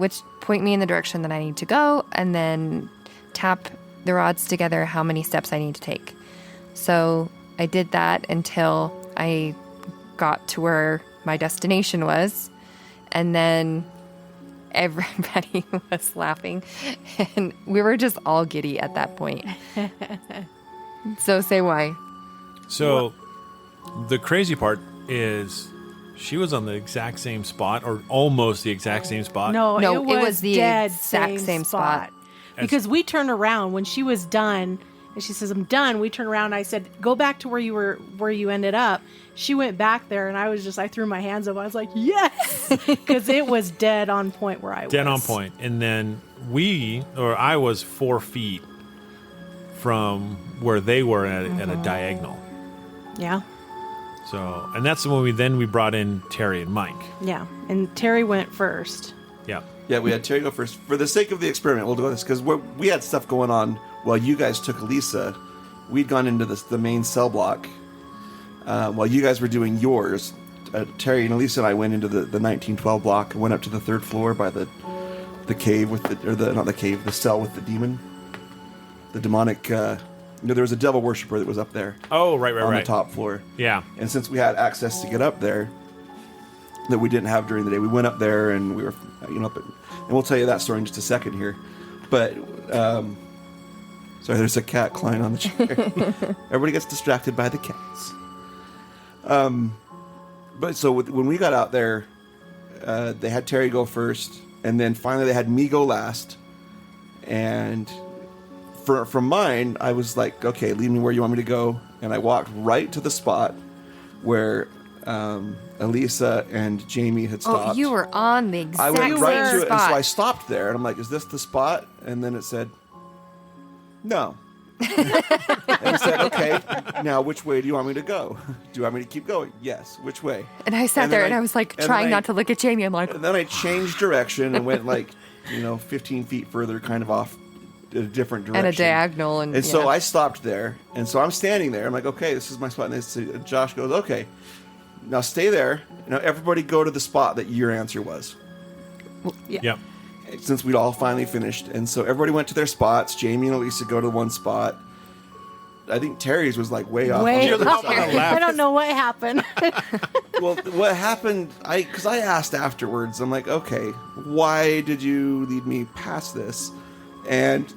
point me in the direction that I need to go and then tap the rods together how many steps I need to take. So I did that until I got to where my destination was. And then everybody was laughing and we were just all giddy at that point. So say why. So the crazy part is she was on the exact same spot or almost the exact same spot. No, No, it was the dead exact same spot. Because we turned around when she was done, and she says, "I'm done." We turned around. And I said, "Go back to where you ended up." She went back there, and I threw my hands up. I was like, "Yes," because it was dead on point where I was. Dead on point. And then I was 4 feet from where they were at a diagonal. Yeah, So, and that's when we brought in Terry and Mike. yeah. And Terry went first. Yeah. Yeah, we had Terry go first. For the sake of the experiment, we'll do this because we had stuff going on while you guys took Lisa. We'd gone into the main cell block while you guys were doing yours. Terry and Elisa and I went into the 1912 block and went up to the third floor by the cave with the cell with the demon, the demonic. There was a devil worshiper that was up there. Oh, right. On the top floor. Yeah. And since we had access to get up there that we didn't have during the day, we went up there and we were, and we'll tell you that story in just a second here. But, sorry, there's a cat climbing on the chair. Everybody gets distracted by the cats. But so when we got out there, they had Terry go first, and then finally they had me go last. And from mine, I was like, okay, lead me where you want me to go. And I walked right to the spot where Elisa and Jamie had stopped. Oh, you were on the exact I went right same to it, and so I spot. stopped there, and I'm like, is this the spot? And then it said, no. And it said, okay, now which way do you want me to go? Do you want me to keep going? Yes. Which way? And I sat And there then and I was like and trying then not to look at Jamie. I'm like, And then I changed direction and went 15 feet further, kind of off a different direction. at a diagonal. And So yeah. I stopped there, and so I'm standing there. I'm like, okay, this is my spot. And Josh goes, okay, now stay there. Now everybody go to the spot that your answer was. Yeah. Yep. Since we'd all finally finished. And so everybody went to their spots. Jamie and Elisa go to one spot. I think Terry's was like way off on Way the other up. side. I don't know what happened. Well, what happened, because I asked afterwards, I'm like, okay, why did you lead me past this? And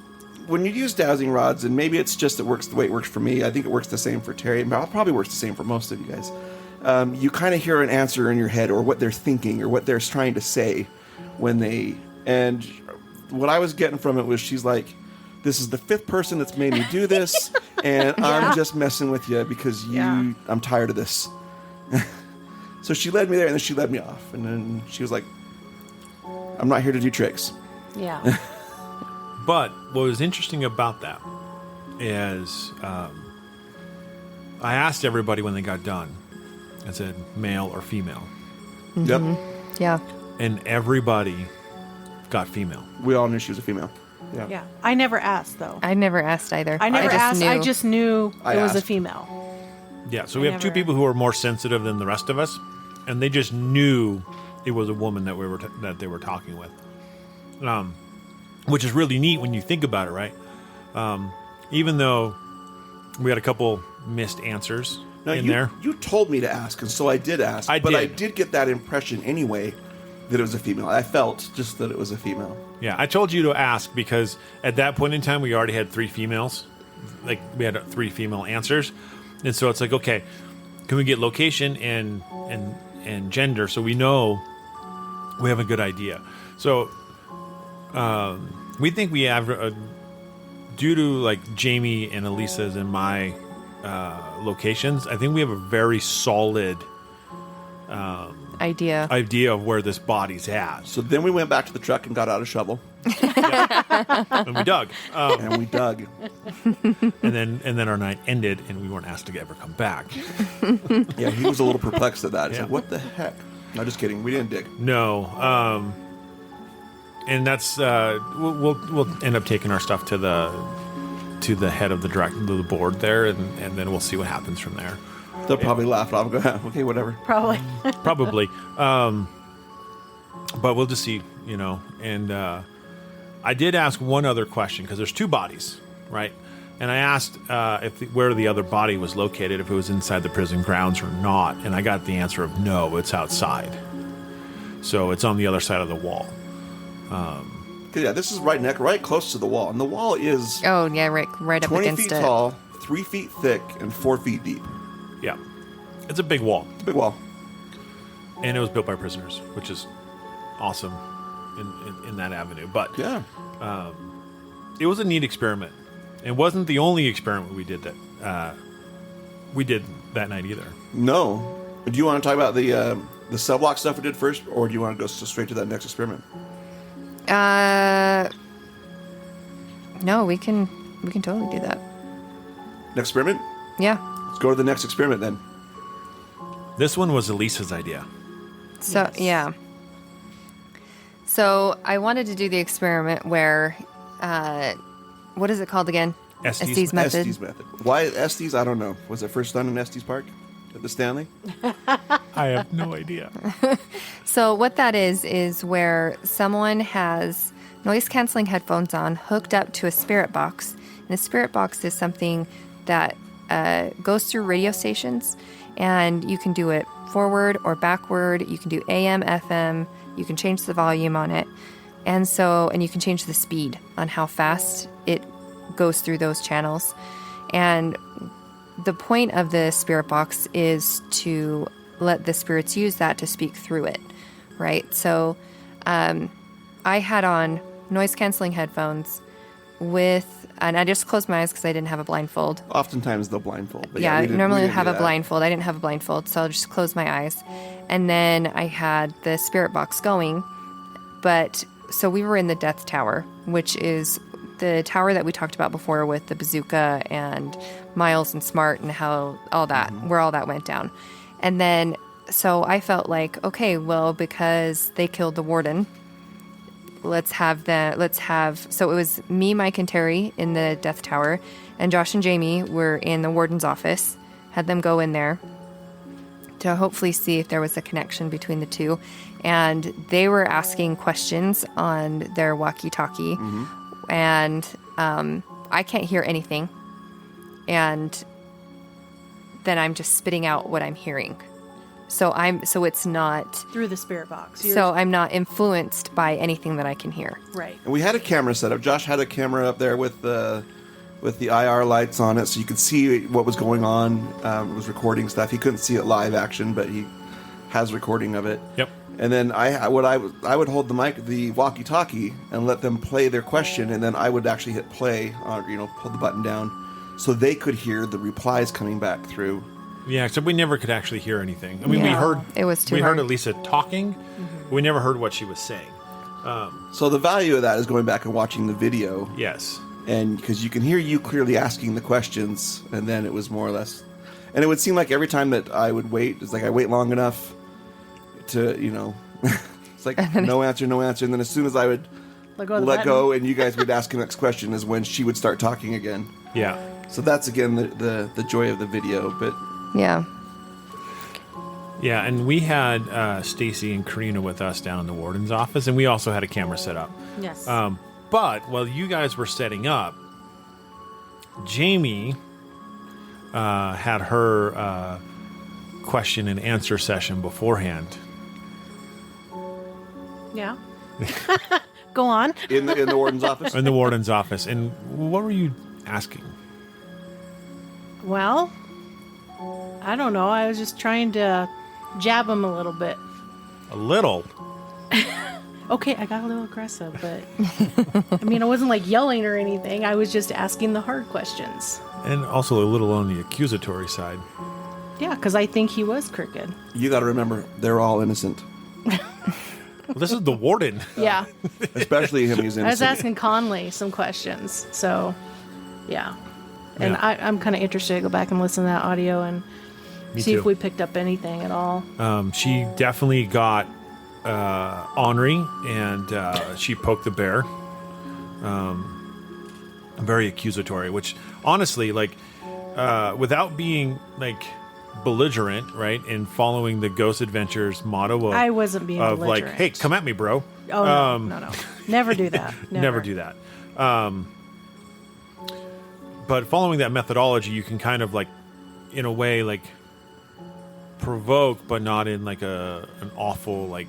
when you use dowsing rods, and maybe it's just it works the way it works for me, I think it works the same for Terry, but it probably works the same for most of you guys. You kind of hear an answer in your head, or what they're thinking, or what they're trying to say and what I was getting from it was she's like, this is the 5th person that's made me do this, and I'm just messing with you because I'm tired of this. So she led me there, and then she led me off, and then she was like, I'm not here to do tricks. Yeah. But what was interesting about that is I asked everybody when they got done. I said male or female. Yep. Yeah. And everybody got female. We all knew she was a female. Yeah. I never asked, though. I never asked either. I never asked. Knew. I just knew I it was a asked. female. Yeah, so we have two people who are more sensitive than the rest of us, and they just knew it was a woman that that they were talking with, which is really neat when you think about it, right? Even though we had a couple missed answers there. You told me to ask, and so I did ask. But I did get that impression anyway that it was a female. I felt just that it was a female. Yeah, I told you to ask because at that point in time we already had 3 females. Like we had 3 female answers. And so it's like, okay, can we get location and gender so we know we have a good idea. So we think we have due to like Jamie and Elisa's and my locations, I think we have a very solid idea of where this body's at. So then we went back to the truck and got out a shovel. And we dug. And then our night ended and we weren't asked to ever come back. Yeah, he was a little perplexed at that. He's Yeah. like, what the heck? No, just kidding. We didn't dig. No. And that's we'll end up taking our stuff to the head of the board there, and then we'll see what happens from there. They'll probably laugh. I'll go, okay, whatever. Probably. Probably. But we'll just see, And I did ask one other question because there's 2 bodies, right? And I asked where the other body was located, if it was inside the prison grounds or not. And I got the answer of no, it's outside. So it's on the other side of the wall. Yeah, this is right close to the wall. And the wall is Oh yeah, right up 20 against feet it. tall, 3 feet thick, and 4 feet deep. Yeah. It's a big wall. It's a big wall. And it was built by prisoners, which is awesome in that avenue. But Yeah. it was a neat experiment. It wasn't the only experiment we did that night either. No. Do you want to talk about the cell block stuff we did first, or do you want to go straight to that next experiment? No, we can totally do that. Next experiment? Yeah. Let's go to the next experiment then. This one was Elisa's idea. So yeah. So I wanted to do the experiment where, what is it called again? Estes Estes method. Why Estes? I don't know. Was it first done in Estes Park at the Stanley? I have no idea. So what that is where someone has noise canceling headphones on, hooked up to a spirit box. And a spirit box is something that goes through radio stations, and you can do it forward or backward. You can do AM, FM. You can change the volume on it. And you can change the speed on how fast it goes through those channels. And the point of the spirit box is to let the spirits use that to speak through it, right? So I had on noise canceling headphones and I just closed my eyes because I didn't have a blindfold. Oftentimes they'll blindfold. But Yeah, we I didn't- normally we didn't have do a that. blindfold. I didn't have a blindfold, so I'll just close my eyes. And then I had the spirit box going. So we were in the Death Tower, which is the tower that we talked about before with the bazooka and Miles and Smart and how all that, where all that went down. And then, so I felt like, okay, well, because they killed the warden, so it was me, Mike, and Terry in the Death Tower, and Josh and Jamie were in the warden's office, had them go in there to hopefully see if there was a connection between the two. And they were asking questions on their walkie-talkie, and I can't hear anything. And then I'm just spitting out what I'm hearing. So it's not Through the spirit box. so I'm not influenced by anything that I can hear. Right. And we had a camera set up. Josh had a camera up there with the IR lights on it, so you could see what was going on. It was recording stuff. He couldn't see it live action, but he has recording of it. Yep. And then I would hold the walkie-talkie and let them play their question, and then I would actually hit play, pull the button down, so they could hear the replies coming back through. Yeah, except we never could actually hear anything. I mean, we Yeah. heard It was too we hard. heard Elisa talking. But we never heard what she was saying. So the value of that is going back and watching the video, Yes. and because you can hear you clearly asking the questions, and then it was more or less, and it would seem like every time that I would wait, it's like I wait long enough to, it's like no answer, and then as soon as I would Let go of the let button. go, and you guys would ask the next question is when she would start talking again. Yeah. So that's again the joy of the video. But Yeah. Yeah, and we had Stacy and Karina with us down in the warden's office, and we also had a camera set up. Yes. But while you guys were setting up, Jamie had her question and answer session beforehand. Yeah. Go on. in the warden's office. In the warden's office. And what were you asking? Well, I don't know. I was just trying to jab him a little bit. A little. Okay, I got a little aggressive, but I mean, I wasn't like yelling or anything. I was just asking the hard questions. And also a little on the accusatory side. Yeah, because I think he was crooked. You got to remember, they're all innocent. Well, this is the warden. Yeah. Especially him, he's innocent. I was asking Conley some questions. So, yeah. And Yeah. I'm kind of interested to go back and listen to that audio and Me see too. if we picked up anything at all. She definitely got ornery, and she poked the bear. Very accusatory, which honestly, like, without being like belligerent, right, and following the Ghost Adventures motto of, I wasn't being of like, belligerent. hey, come at me, bro. Oh, no. Never do that. Never do that. But following that methodology, you can kind of like, in a way, like provoke, but not in like an awful, like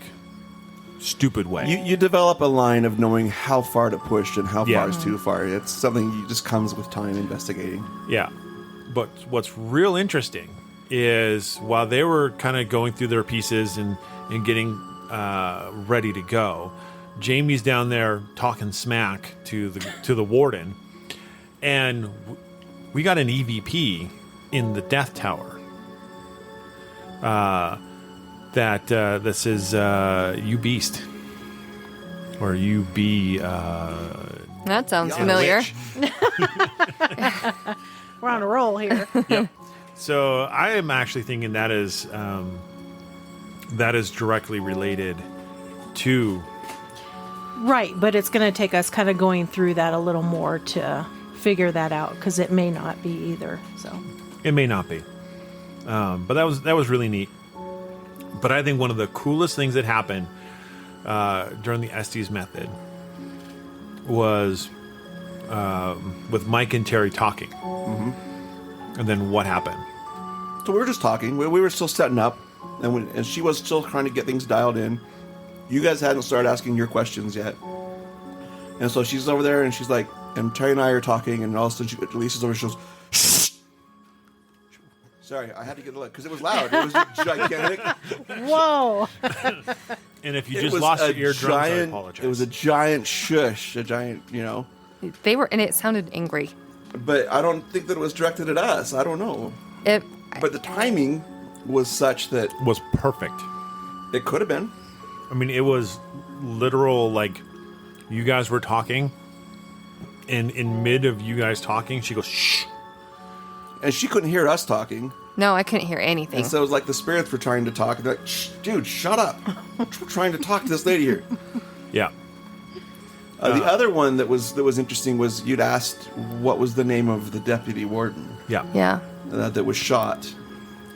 stupid way. You develop a line of knowing how far to push and how Yeah. far is too far. It's something you just comes with time investigating. Yeah. But what's real interesting is while they were kind of going through their pieces and getting ready to go, Jamie's down there talking smack to the warden, and we got an EVP in the Death Tower. That says "You Beast" or "You Be." That sounds Yeah, familiar. witch. We're on a roll here. Yep. So I am actually thinking that is directly related to. Right, but it's going to take us kind of going through that a little more to figure that out, because it may not be either. So It may not be, but that was really neat. But I think one of the coolest things that happened during the Estes method was with Mike and Terry talking, and then what happened. So we were just talking. We were still setting up, and she was still trying to get things dialed in. You guys hadn't started asking your questions yet. And so she's over there, and she's like, and Terry and I are talking, and all of a sudden Lisa's over, she goes, shh. Sorry, I had to get a look, because it was loud. It was gigantic. whoa. And if you It just was lost a your eardrums, I giant- apologize. It was a giant shush, a giant, They were, and it sounded angry. But I don't think that it was directed at us. I don't know. It, But the timing was such that was perfect. it could have been. I mean, it was literal, like, you guys were talking, and in mid of you guys talking, she goes, shh. And she couldn't hear us talking. no, I couldn't hear anything. And so it was like the spirits were trying to talk. And they're like, shh, dude, shut up. We're trying to talk to this lady here. Yeah. The other one that was interesting was you'd asked what was the name of the deputy warden Yeah. Yeah. that was shot.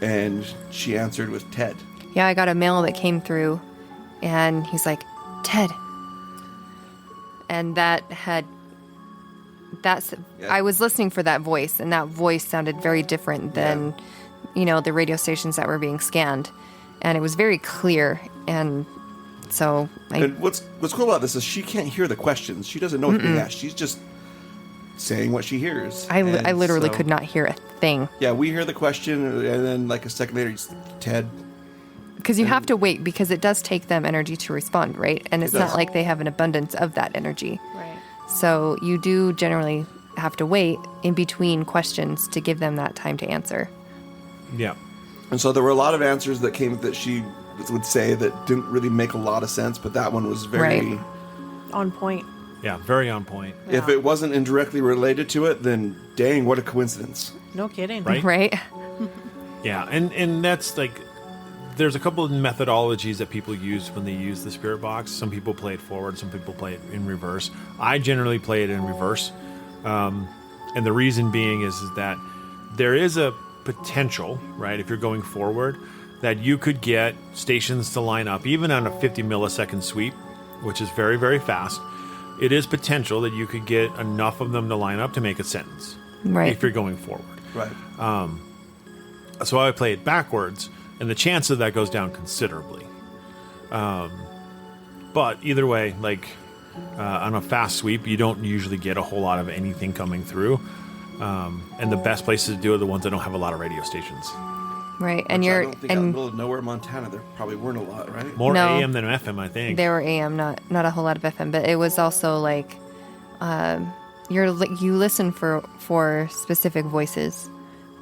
And she answered with Ted. Yeah, I got a mail that came through, and he's like, Ted. And that's Yeah. I was listening for that voice, and that voice sounded very different than, the radio stations that were being scanned. And it was very clear. And so And what's cool about this is she can't hear the questions. She doesn't know what's being asked. She's just saying what she hears. I And literally so- could not hear a thing. Yeah, we hear the question, and then like a second later, it's Ted. Because you have to wait, because it does take them energy to respond, right? And it's It not does. like they have an abundance of that energy. Right. So you do generally have to wait in between questions to give them that time to answer. Yeah. And so there were a lot of answers that came that she would say that didn't really make a lot of sense, but that one was very. Right. On point. Yeah. Very on point. If Yeah. it wasn't indirectly related to it, then dang, what a coincidence. No kidding. Right? Right? Yeah. And that's like there's a couple of methodologies that people use when they use the spirit box. Some people play it forward, some people play it in reverse. I generally play it in reverse, and the reason being is that there is a potential, right, if you're going forward, that you could get stations to line up, even on a 50 millisecond sweep, which is very, very fast. It is potential that you could get enough of them to line up to make a sentence, Right. if you're going forward. Right. So I play it backwards, and the chance of that goes down considerably. But either way, like on a fast sweep, you don't usually get a whole lot of anything coming through. And the best places to do it are the ones that don't have a lot of radio stations. Right. And Which I you're don't think out in the middle of nowhere, Montana, there probably weren't a lot, right? More No. AM than FM, I think. there were AM, not a whole lot of FM, but it was also like you listen for specific voices.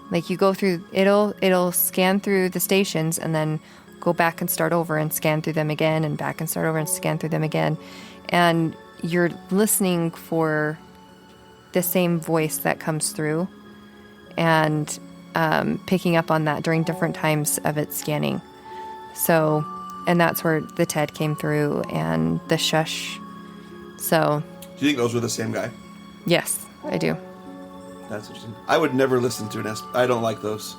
Like you go through, it'll scan through the stations and then go back and start over and scan through them again and back and start over and scan through them again. And you're listening for the same voice that comes through and picking up on that during different times of its scanning. So, and that's where the TED came through and the shush. So, Do you think those were the same guy? yes, I do. That's interesting. I would never listen to an I don't like those.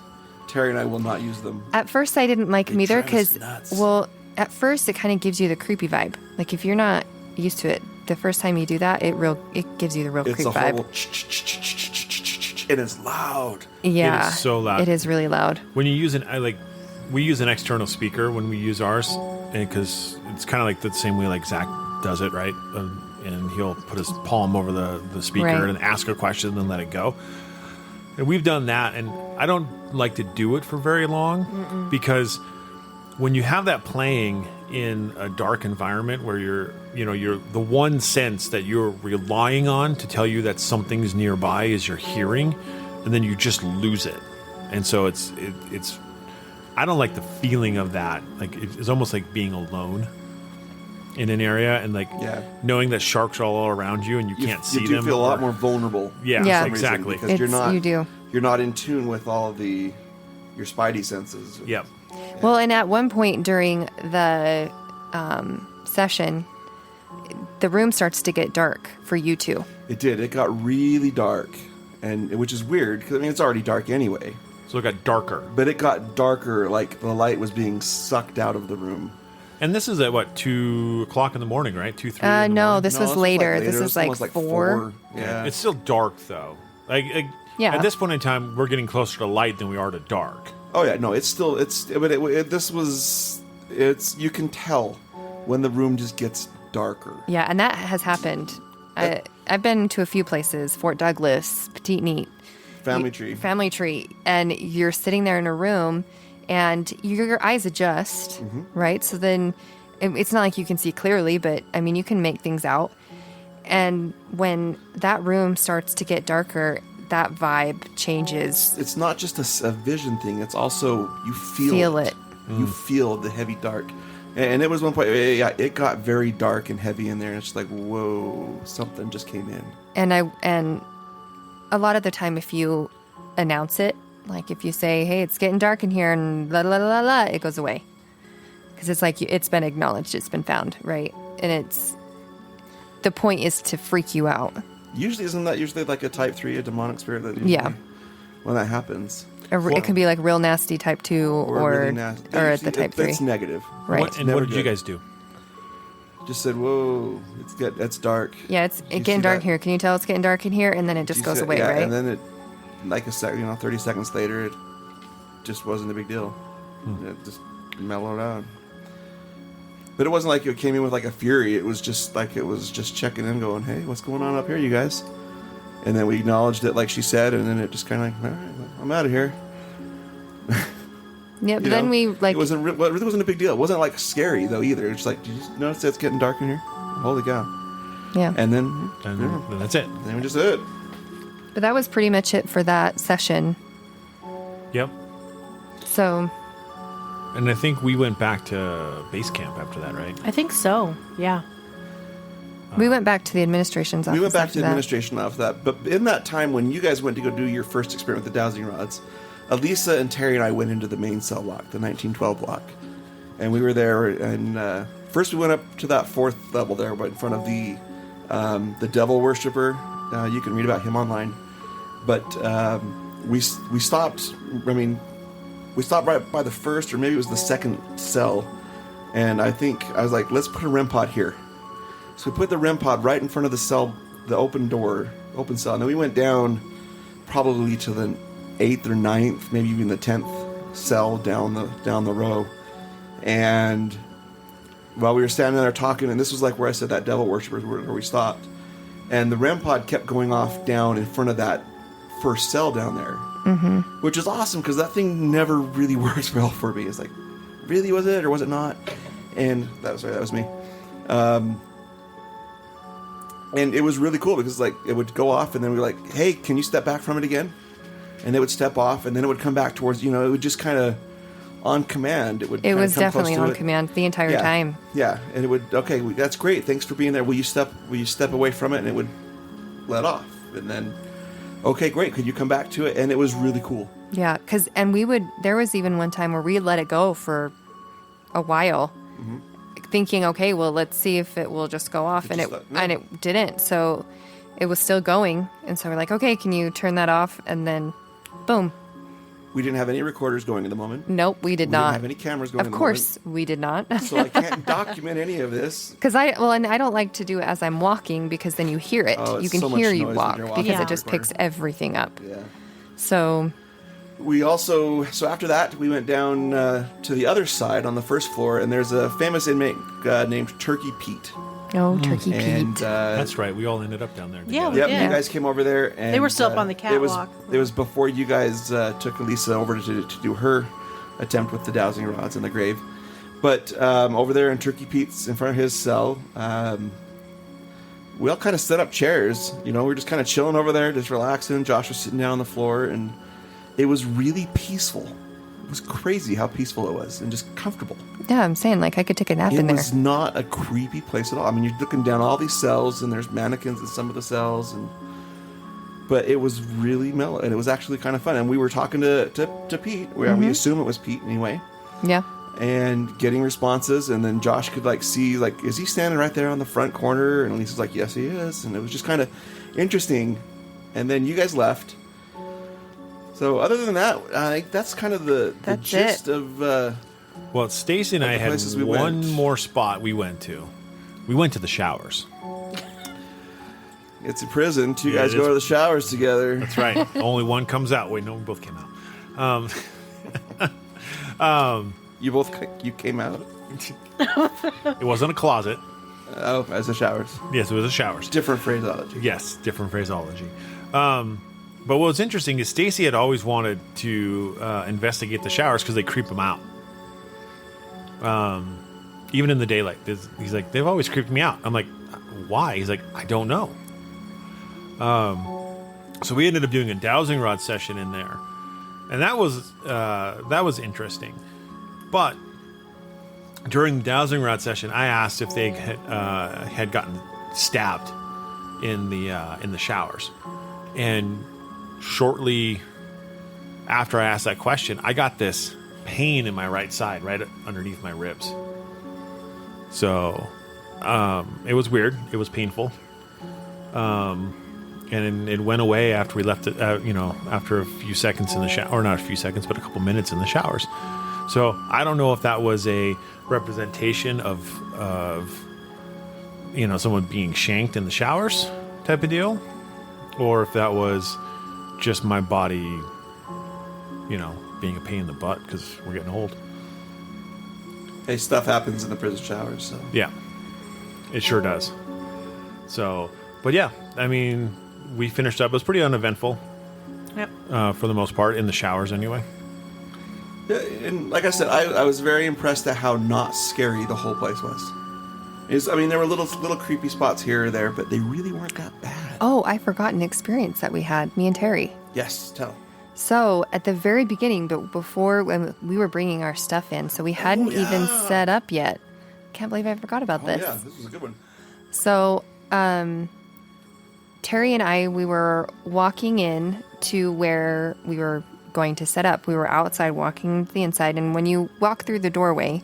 Terry and I will not use them. At first, I didn't like them They either drive us because, nuts. well, at first it kind of gives you the creepy vibe. Like if you're not used to it, the first time you do that, it gives you the real It's creep a vibe. whole and it's loud. Yeah, It is so loud. It is really loud. When you use we use an external speaker when we use ours, because it's kind of like the same way like Zach does it, right? And he'll put his palm over the speaker Right. and ask a question and then let it go. And we've done that, and I don't like to do it for very long because when you have that playing in a dark environment where you're the one sense that you're relying on to tell you that something's nearby is your hearing, and then you just lose it. And so it's I don't like the feeling of that. Like it's almost like being alone in an area and like Yeah. knowing that sharks are all around you and you can't see You do them. feel a lot or- more vulnerable. Yeah, Yeah. for some reason, exactly. because You do. You're not in tune with all of your spidey senses. Yep. Well, and at one point during the session, the room starts to get dark for you two. It did. It got really dark, and which is weird because I mean it's already dark anyway. So it got darker. But it got darker, like the light was being sucked out of the room. And this is at what, 2 o'clock in the morning, right? 2, 3 in the No, morning? this No, was later. This It is was like almost 4. Yeah. It's still dark though. Like Yeah. at this point in time, we're getting closer to light than we are to dark. Oh yeah, no, you can tell when the room just gets darker. Yeah, and that has happened. I've been to a few places, Fort Douglas, Petite Neat, Family tree. Family Tree, and you're sitting there in a room and your eyes adjust, right? So then it's not like you can see clearly, but I mean, you can make things out. And when that room starts to get darker, that vibe changes. It's not just a vision thing. It's also you Feel it. You feel the heavy dark. And it was one point, yeah, it got very dark and heavy in there. And it's like, whoa, something just came in. And a lot of the time, if you announce it, like if you say, hey, it's getting dark in here and la la la la la, it goes away. Because it's like it's been acknowledged, it's been found, right? And the point is to freak you out. Isn't that usually like a type 3, a demonic spirit that Yeah. when that happens? It can be like real nasty type 2 or really nasty. or at the type 3. It's negative. Right. What never did you good. guys do? Just said, whoa, it's dark. Yeah, it's You getting see dark that? here. Can you tell it's getting dark in here? And then it just You goes said- away, yeah, right? And then it, like 30 seconds later, it just wasn't a big deal. It just mellowed out. But it wasn't like it came in with like a fury. It was just like it was just checking in, going, "Hey, what's going on up here, you guys?" And then we acknowledged it, like she said, and then it just kind of like, "All right, well, I'm out of here." Yeah, but You then know? we like it really wasn't a big deal. It wasn't like scary though either. It's like, did you notice that it's getting dark in here? Holy cow! yeah. And then, And yeah, then that's it. then we just did it. But that was pretty much it for that session. Yep. So And I think we went back to base camp after that, right? I think so. Yeah. we went back to the administration's office. We went back after to that. administration after that. But in that time when you guys went to go do your first experiment with the dowsing rods, Elisa and Terry and I went into the main cell block, the 1912 block. and we were there. And first we went up to that 4th level there, right in front of the devil worshiper. You can read about him online. But we stopped. I mean, we stopped right by the first, or maybe it was the 2nd cell. And I was like, let's put a REM pod here. So we put the REM pod right in front of the cell, the open cell. And then we went down probably to the 8th or 9th, maybe even the 10th cell down the row. And while we were standing there talking, and this was like where I said that devil worshippers where we stopped. And the REM pod kept going off down in front of that first cell down there. Mm-hmm. Which is awesome, because that thing never really works well for me. It's like, really, was it or was it not? And that was me. And it was really cool because like it would go off and then we were like, hey, can you step back from it again? And it would step off and then it would come back towards, it would just kind of on command. It was definitely on command the entire time. Yeah. And it would, okay, that's great. Thanks for being there. Will you step away from it? And it would let off. And then, okay, great. Could you come back to it? And it was really cool. Yeah. There was even one time where we let it go for a while, thinking, okay, well, let's see if it will just go off, and it didn't. So it was still going, and so we're like, okay, can you turn that off? And then, boom. We didn't have any recorders going at the moment. Nope, we did not. Didn't have any cameras going. Of course, we did not. So I can't document any of this. Because and I don't like to do it as I'm walking, because then you hear it. You can hear you walk because it just picks everything up. Yeah. So. We also, after that, we went down to the other side on the first floor, and there's a famous inmate named Turkey Pete. Oh, Turkey Pete. That's right. We all ended up down there together. Yeah, you guys came over there. And they were still up on the catwalk. It was before you guys took Elisa over to do her attempt with the dowsing rods in the grave. But over there in Turkey Pete's, in front of his cell, we all kind of set up chairs. We were just kind of chilling over there, just relaxing. Josh was sitting down on the floor, and it was really peaceful. It was crazy how peaceful it was and just comfortable. Yeah, I'm saying, like, I could take a nap in there. It was not a creepy place at all. I mean, you're looking down all these cells, and there's mannequins in some of the cells, but it was really mellow, and it was actually kind of fun. And we were talking to Pete. We assume it was Pete anyway. Yeah. And getting responses, and then Josh could see, is he standing right there on the front corner? And Lisa's like, yes, he is. And it was just kind of interesting. And then you guys left. So other than that, I think that's kind of the gist of... well, Stacy and I had one more spot we went to. We went to the showers. It's a prison. Two guys go to the showers together. That's right. Only one comes out. Wait, no, we both came out. You came out? It wasn't a closet. Oh, as the showers. Yes, it was a showers. Different phraseology. Yes, different phraseology. But what was interesting is Stacy had always wanted to investigate the showers because they creep him out. Even in the daylight. He's like, they've always creeped me out. I'm like, why? He's like, I don't know. So we ended up doing a dowsing rod session in there. And that was interesting. But during the dowsing rod session, I asked if they had gotten stabbed in the showers. And shortly after I asked that question, I got this pain in my right side, right underneath my ribs. So it was weird. It was painful. And it went away after we left it, after a few seconds in the shower, or not a few seconds, but a couple minutes in the showers. So I don't know if that was a representation of someone being shanked in the showers type of deal, or if that was just my body, being a pain in the butt because we're getting old. Hey, stuff happens in the prison showers, so. Yeah, it sure does. So, but yeah, I mean, we finished up. It was pretty uneventful. Yep. For the most part, in the showers anyway. Yeah, and like I said, I was very impressed at how not scary the whole place was. There were little creepy spots here or there, but they really weren't that bad. Oh, I forgot an experience that we had, me and Terry. Yes, tell. So at the very beginning, but before when we were bringing our stuff in, so we hadn't even set up yet. Can't believe I forgot about this. Yeah, this was a good one. So Terry and I, we were walking in to where we were going to set up. We were outside walking to the inside, and when you walk through the doorway,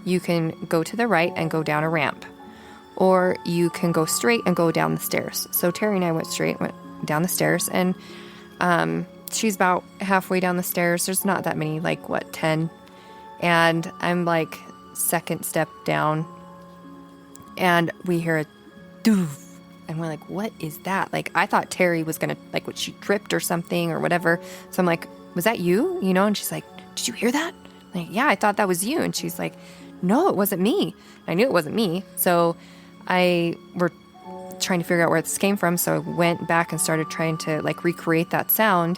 you can go to the right and go down a ramp, or you can go straight and go down the stairs. So Terry and I went straight, went down the stairs, and she's about halfway down the stairs. There's not that many, 10, and I'm second step down, and we hear a doof. And we're like, what is that? I thought Terry was going to, what, she tripped or something or whatever. So I'm like, was that you? And she's like, did you hear that? I'm like, yeah, I thought that was you. And she's like, no, it wasn't me. I knew it wasn't me. So we're trying to figure out where this came from. So I went back and started trying to, recreate that sound.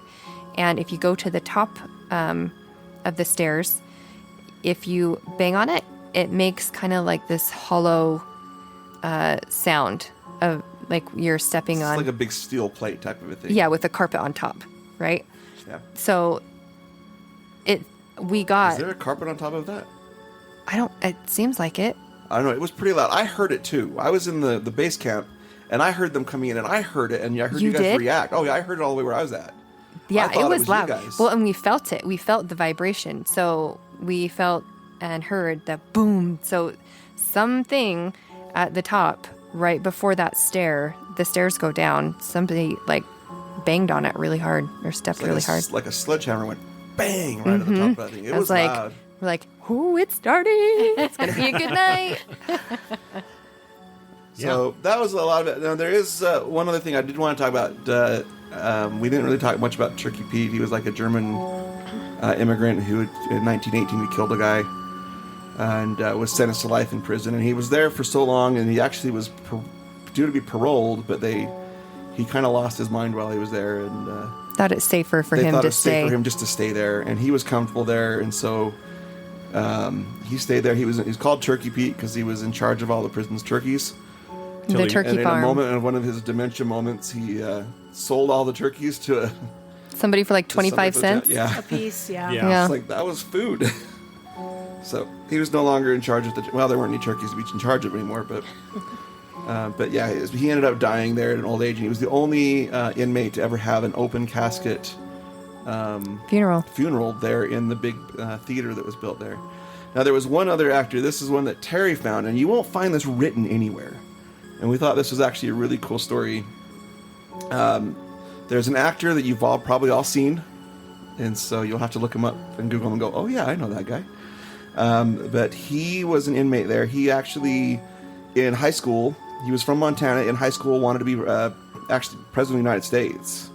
And if you go to the top of the stairs, if you bang on it, it makes kind of this hollow sound of you're stepping on. It's like a big steel plate type of a thing. Yeah, with a carpet on top, right? Yeah. So we got. Is there a carpet on top of that? It seems like it. I don't know. It was pretty loud. I heard it too. I was in the base camp, and I heard them coming in, and I heard it, and I heard you guys did? react. Oh yeah, I heard it all the way where I was at. Yeah, it was loud. You guys. Well, and we felt it. We felt the vibration. So we felt and heard the boom. So something at the top, right before that the stairs go down, somebody banged on it really hard or stepped really hard. Like a sledgehammer went bang right at the top of that thing. It was loud. We're like, ooh, it's starting. It's going to be a good night. So that was a lot of it. Now, there is one other thing I did want to talk about. We didn't really talk much about Turkey Pete. He was a German immigrant who, in 1918, he killed a guy and was sentenced to life in prison. And he was there for so long, and he actually was due to be paroled, but he kind of lost his mind while he was there, and thought it's safer for him to stay. They thought it was safe for him just to stay there, and he was comfortable there, and so he stayed there. He's called Turkey Pete because he was in charge of all the prison's turkeys. The turkey farm. In one of his dementia moments, he sold all the turkeys to somebody for 25 cents. Yeah, a piece. Yeah. It's that was food. So he was no longer in charge of there weren't any turkeys to be in charge of anymore, but yeah, he ended up dying there at an old age, and he was the only inmate to ever have an open casket funeral there in the big theater that was built there. Now, there was one other actor. This is one that Terry found, and you won't find this written anywhere. And we thought this was actually a really cool story. There's an actor that you've probably all seen, and so you'll have to look him up and Google him and go, oh yeah, I know that guy. But he was an inmate there. He actually, in high school, he was from Montana. In high school, wanted to be actually president of the United States.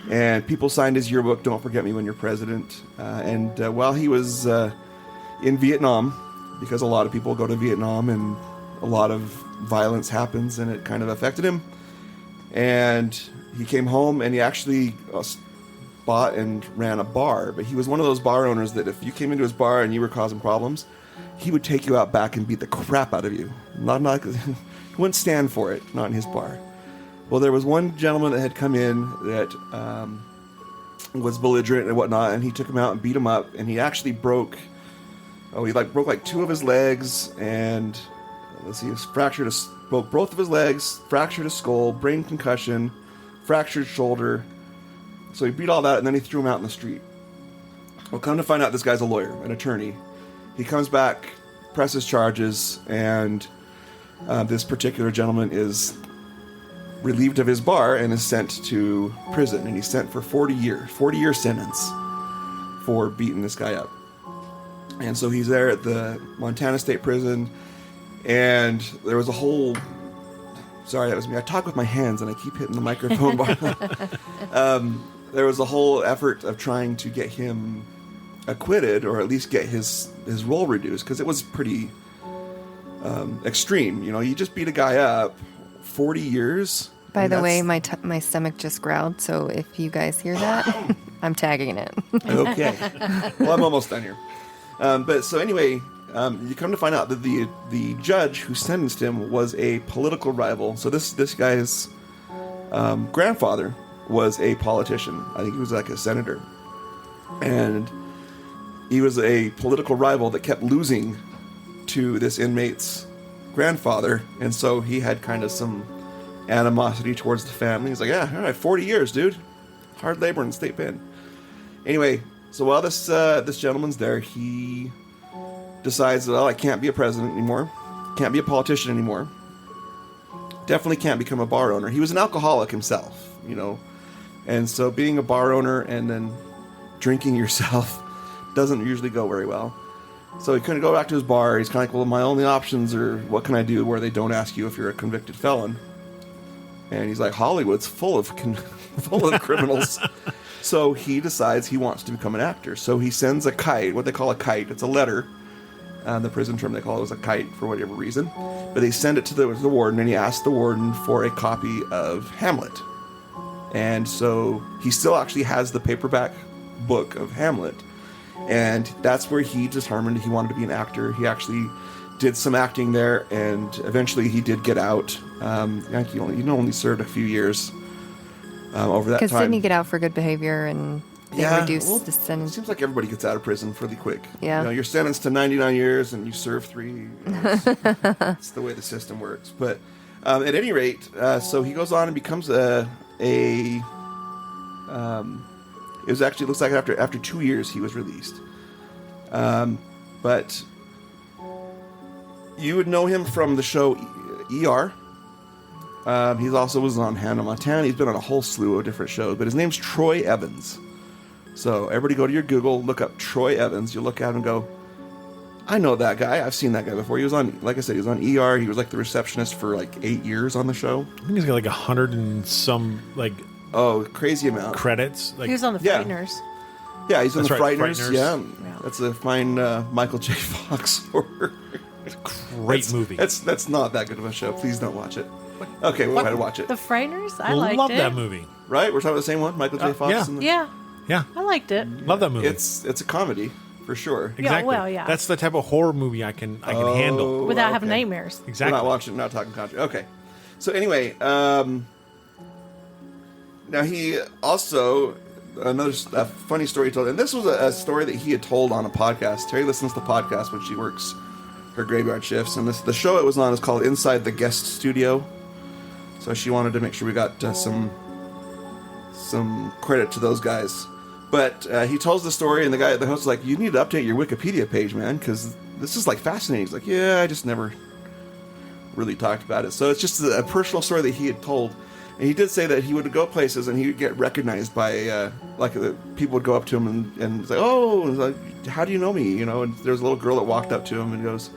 And people signed his yearbook, "Don't forget me when you're president." And while he was in Vietnam, because a lot of people go to Vietnam and a lot of violence happens, and it kind of affected him. And he came home, and he actually bought and ran a bar. But he was one of those bar owners that if you came into his bar and you were causing problems, he would take you out back and beat the crap out of you. Not he wouldn't stand for it, not in his bar. Well, there was one gentleman that had come in that was belligerent and whatnot, and he took him out and beat him up, and he actually broke two of his legs, and broke both of his legs, fractured his skull, brain concussion, fractured shoulder. So he beat all that, and then he threw him out in the street. Well, come to find out, this guy's a lawyer, an attorney. He comes back, presses charges, and this particular gentleman is relieved of his bar and is sent to prison, and he's sent for 40-year sentence for beating this guy up. And so he's there at the Montana State Prison, and there was a whole... Sorry, that was me. I talk with my hands, and I keep hitting the microphone bar. There was a whole effort of trying to get him acquitted, or at least get his role reduced, because it was pretty extreme. You just beat a guy up 40 years. By the way, my stomach just growled, so if you guys hear that, I'm tagging it. Okay. Well, I'm almost done here. But so anyway, you come to find out that the judge who sentenced him was a political rival. So this guy's grandfather was a politician. I think he was like a senator. And he was a political rival that kept losing to this inmate's grandfather. And so he had kind of some animosity towards the family. He's like, yeah, all right, 40 years, dude. Hard labor in state pen. Anyway, so while this gentleman's there, he decides, well, I can't be a president anymore. Can't be a politician anymore. Definitely can't become a bar owner. He was an alcoholic himself, you know. And so being a bar owner and then drinking yourself doesn't usually go very well. So he couldn't go back to his bar. He's kind of like, well, my only options are, what can I do where they don't ask you if you're a convicted felon? And he's like, Hollywood's full of criminals. So he decides he wants to become an actor. So he sends a kite, what they call a kite. It's a letter. The prison term they call it was a kite for whatever reason. But they send it to the warden, and he asks the warden for a copy of Hamlet. And so he still actually has the paperback book of Hamlet. And that's where he determined he wanted to be an actor. He actually did some acting there, and eventually he did get out. He only served a few years over that time. Because didn't he get out for good behavior and they reduced the sentence? It seems like everybody gets out of prison fairly quick. Yeah. You know, you're sentenced to 99 years and you serve 3. You know, it's the way the system works. But at any rate, so he goes on and becomes it looks like after 2 years he was released. But you would know him from the show ER. He also was on Hannah Montana. He's been on a whole slew of different shows, but his name's Troy Evans. So everybody go to your Google, look up Troy Evans. You'll look at him and go, I know that guy. I've seen that guy before. He was on, like I said, he was on ER. He was like the receptionist for like 8 years on the show. I think he's got like 100 and some like crazy amount credits. Like, He was on The Frighteners. Yeah, he's on That's the right, Frighteners. Frighteners. Yeah, that's a fine Michael J. Fox horror. Great movie. That's not that good of a show. Please don't watch it. Okay, we'll go ahead and watch it. The Frighteners? I liked love it. that movie. Right? We're talking about the same one? Michael J. Fox? yeah. and Yeah, Yeah, I liked it. love that movie. It's a comedy, for sure. Exactly. well, yeah. That's the type of horror movie I can handle. Without having nightmares. Exactly. We're not watching, not talking country. Okay. So anyway, now he also, another funny story he told, and this was a story that he had told on a podcast. Terry listens to the podcast when she works her graveyard shifts, and the show it was on is called Inside the Guest Studio. So she wanted to make sure we got some credit to those guys. But he tells the story, and the host is like, you need to update your Wikipedia page, man, because this is like fascinating. He's like, yeah, I just never really talked about it. So it's just a personal story that he had told. And he did say that he would go places and he would get recognized by, people would go up to him and say, oh, like, how do you know me? You know, and there's a little girl that walked up to him and goes,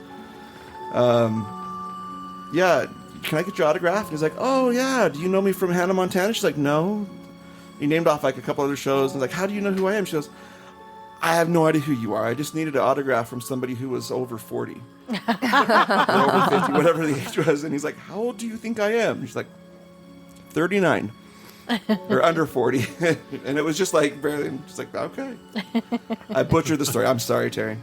yeah, can I get your autograph? And he's like, oh, yeah, do you know me from Hannah Montana? She's like, no. He named off like a couple other shows and like, how do you know who I am? She goes, I have no idea who you are. I just needed an autograph from somebody who was over 40. Or over 50, whatever the age was. And he's like, how old do you think I am? And she's like, 39. Or under 40. And it was just like, barely, just like, okay. I butchered the story. I'm sorry, Terry.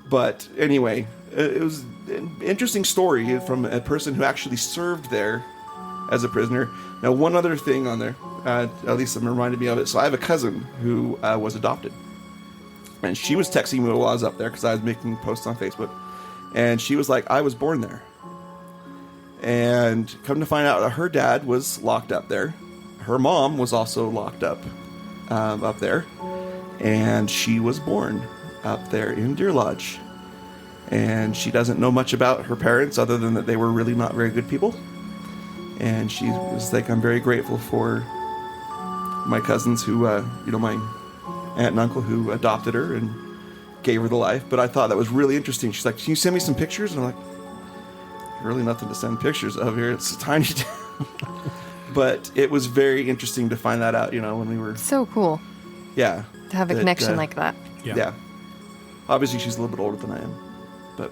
But anyway, it was an interesting story from a person who actually served there as a prisoner. Now, one other thing on there, at least it reminded me of it. So I have a cousin who was adopted. And she was texting me while I was up there because I was making posts on Facebook. And she was like, I was born there. And come to find out, her dad was locked up there. Her mom was also locked up there. And she was born up there in Deer Lodge. And she doesn't know much about her parents other than that they were really not very good people. And she was like, I'm very grateful for my cousins who, my aunt and uncle who adopted her and gave her the life. But I thought that was really interesting. She's like, can you send me some pictures? And I'm like, really nothing to send pictures of here. It's a tiny town. But it was very interesting to find that out, when we were... So cool. Yeah. To have a connection like that. Yeah. Obviously, she's a little bit older than I am. But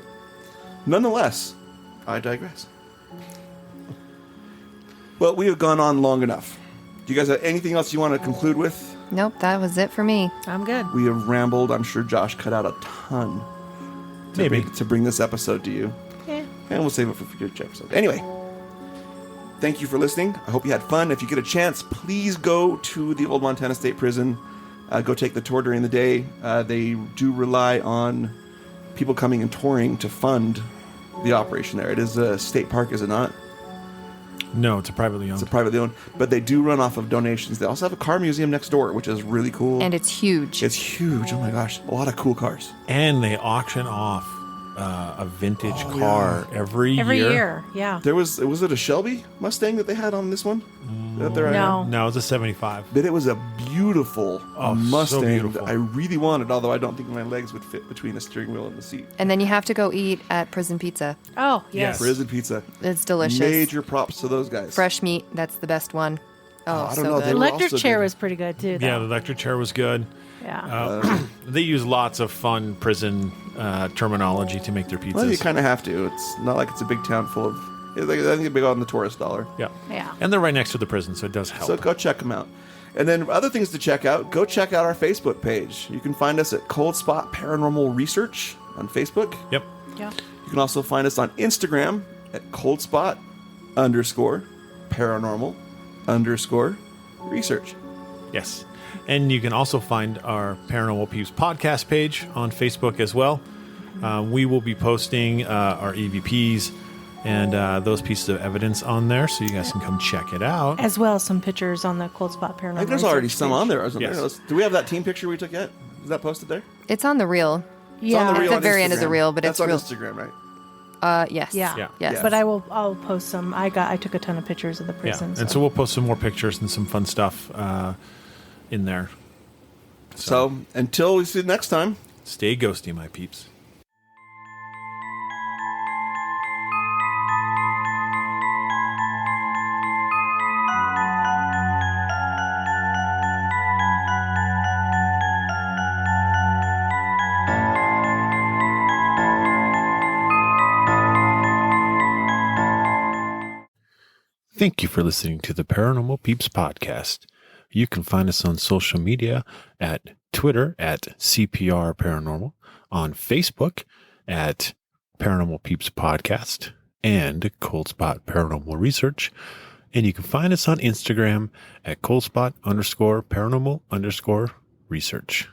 nonetheless, I digress. Well, we have gone on long enough. Do you guys have anything else you want to conclude with? Nope, that was it for me. I'm good. We have rambled. I'm sure Josh cut out a ton to bring this episode to you. Yeah. And we'll save it for future episodes. Anyway, thank you for listening. I hope you had fun. If you get a chance, please go to the Old Montana State Prison. Go take the tour during the day. They do rely on people coming and touring to fund the operation there. It is a state park, is it not? No, it's a privately owned. It's a privately owned, but they do run off of donations. They also have a car museum next door, which is really cool. And it's huge. It's huge. Oh my gosh. A lot of cool cars. And they auction off a vintage car every year. Yeah. Was it a Shelby Mustang that they had on this one? That they're No. No, it was a 75. But it was a beautiful so Mustang beautiful. that I really wanted, although I don't think my legs would fit between the steering wheel and the seat. And then you have to go eat at Prison Pizza. Oh, Yes. yes. Prison Pizza. It's delicious. Major props to those guys. Fresh meat, that's the best one. Oh, I so don't know, good. they were Electric also chair good. was pretty good too. Though. Yeah, the electric chair was good. Yeah. They use lots of fun prison terminology to make their pizzas. Well, you kind of have to. It's not like it's a big town full of... I think it'd be on the tourist dollar. Yeah. Yeah. And they're right next to the prison, so it does help. So go check them out. And then other things to check out, go check out our Facebook page. You can find us at Cold Spot Paranormal Research on Facebook. Yep. Yeah. You can also find us on Instagram at coldspot_paranormal_research. Yes. And you can also find our Paranormal Peeps podcast page on Facebook as well. We will be posting our EVPs and those pieces of evidence on there, so you guys can come check it out. As well as some pictures on the Cold Spot Paranormal. I think there's already some Research on page. there, isn't Yes. there? Do we have that team picture we took yet? Is that posted there? It's on the reel. It's on the Yeah. reel At on the very end of the Instagram. reel, but That's it's on real. Instagram, right? Yes. Yeah. Yeah. Yes. But I'll post some. I took a ton of pictures of the Yeah. prison. And so we'll post some more pictures and some fun stuff in there. So until we see you next time. Stay ghosty, my peeps. Thank you for listening to the Paranormal Peeps podcast. You can find us on social media at Twitter at CPR Paranormal, on Facebook at Paranormal Peeps Podcast and Cold Spot Paranormal Research. And you can find us on Instagram at coldspot_paranormal_research.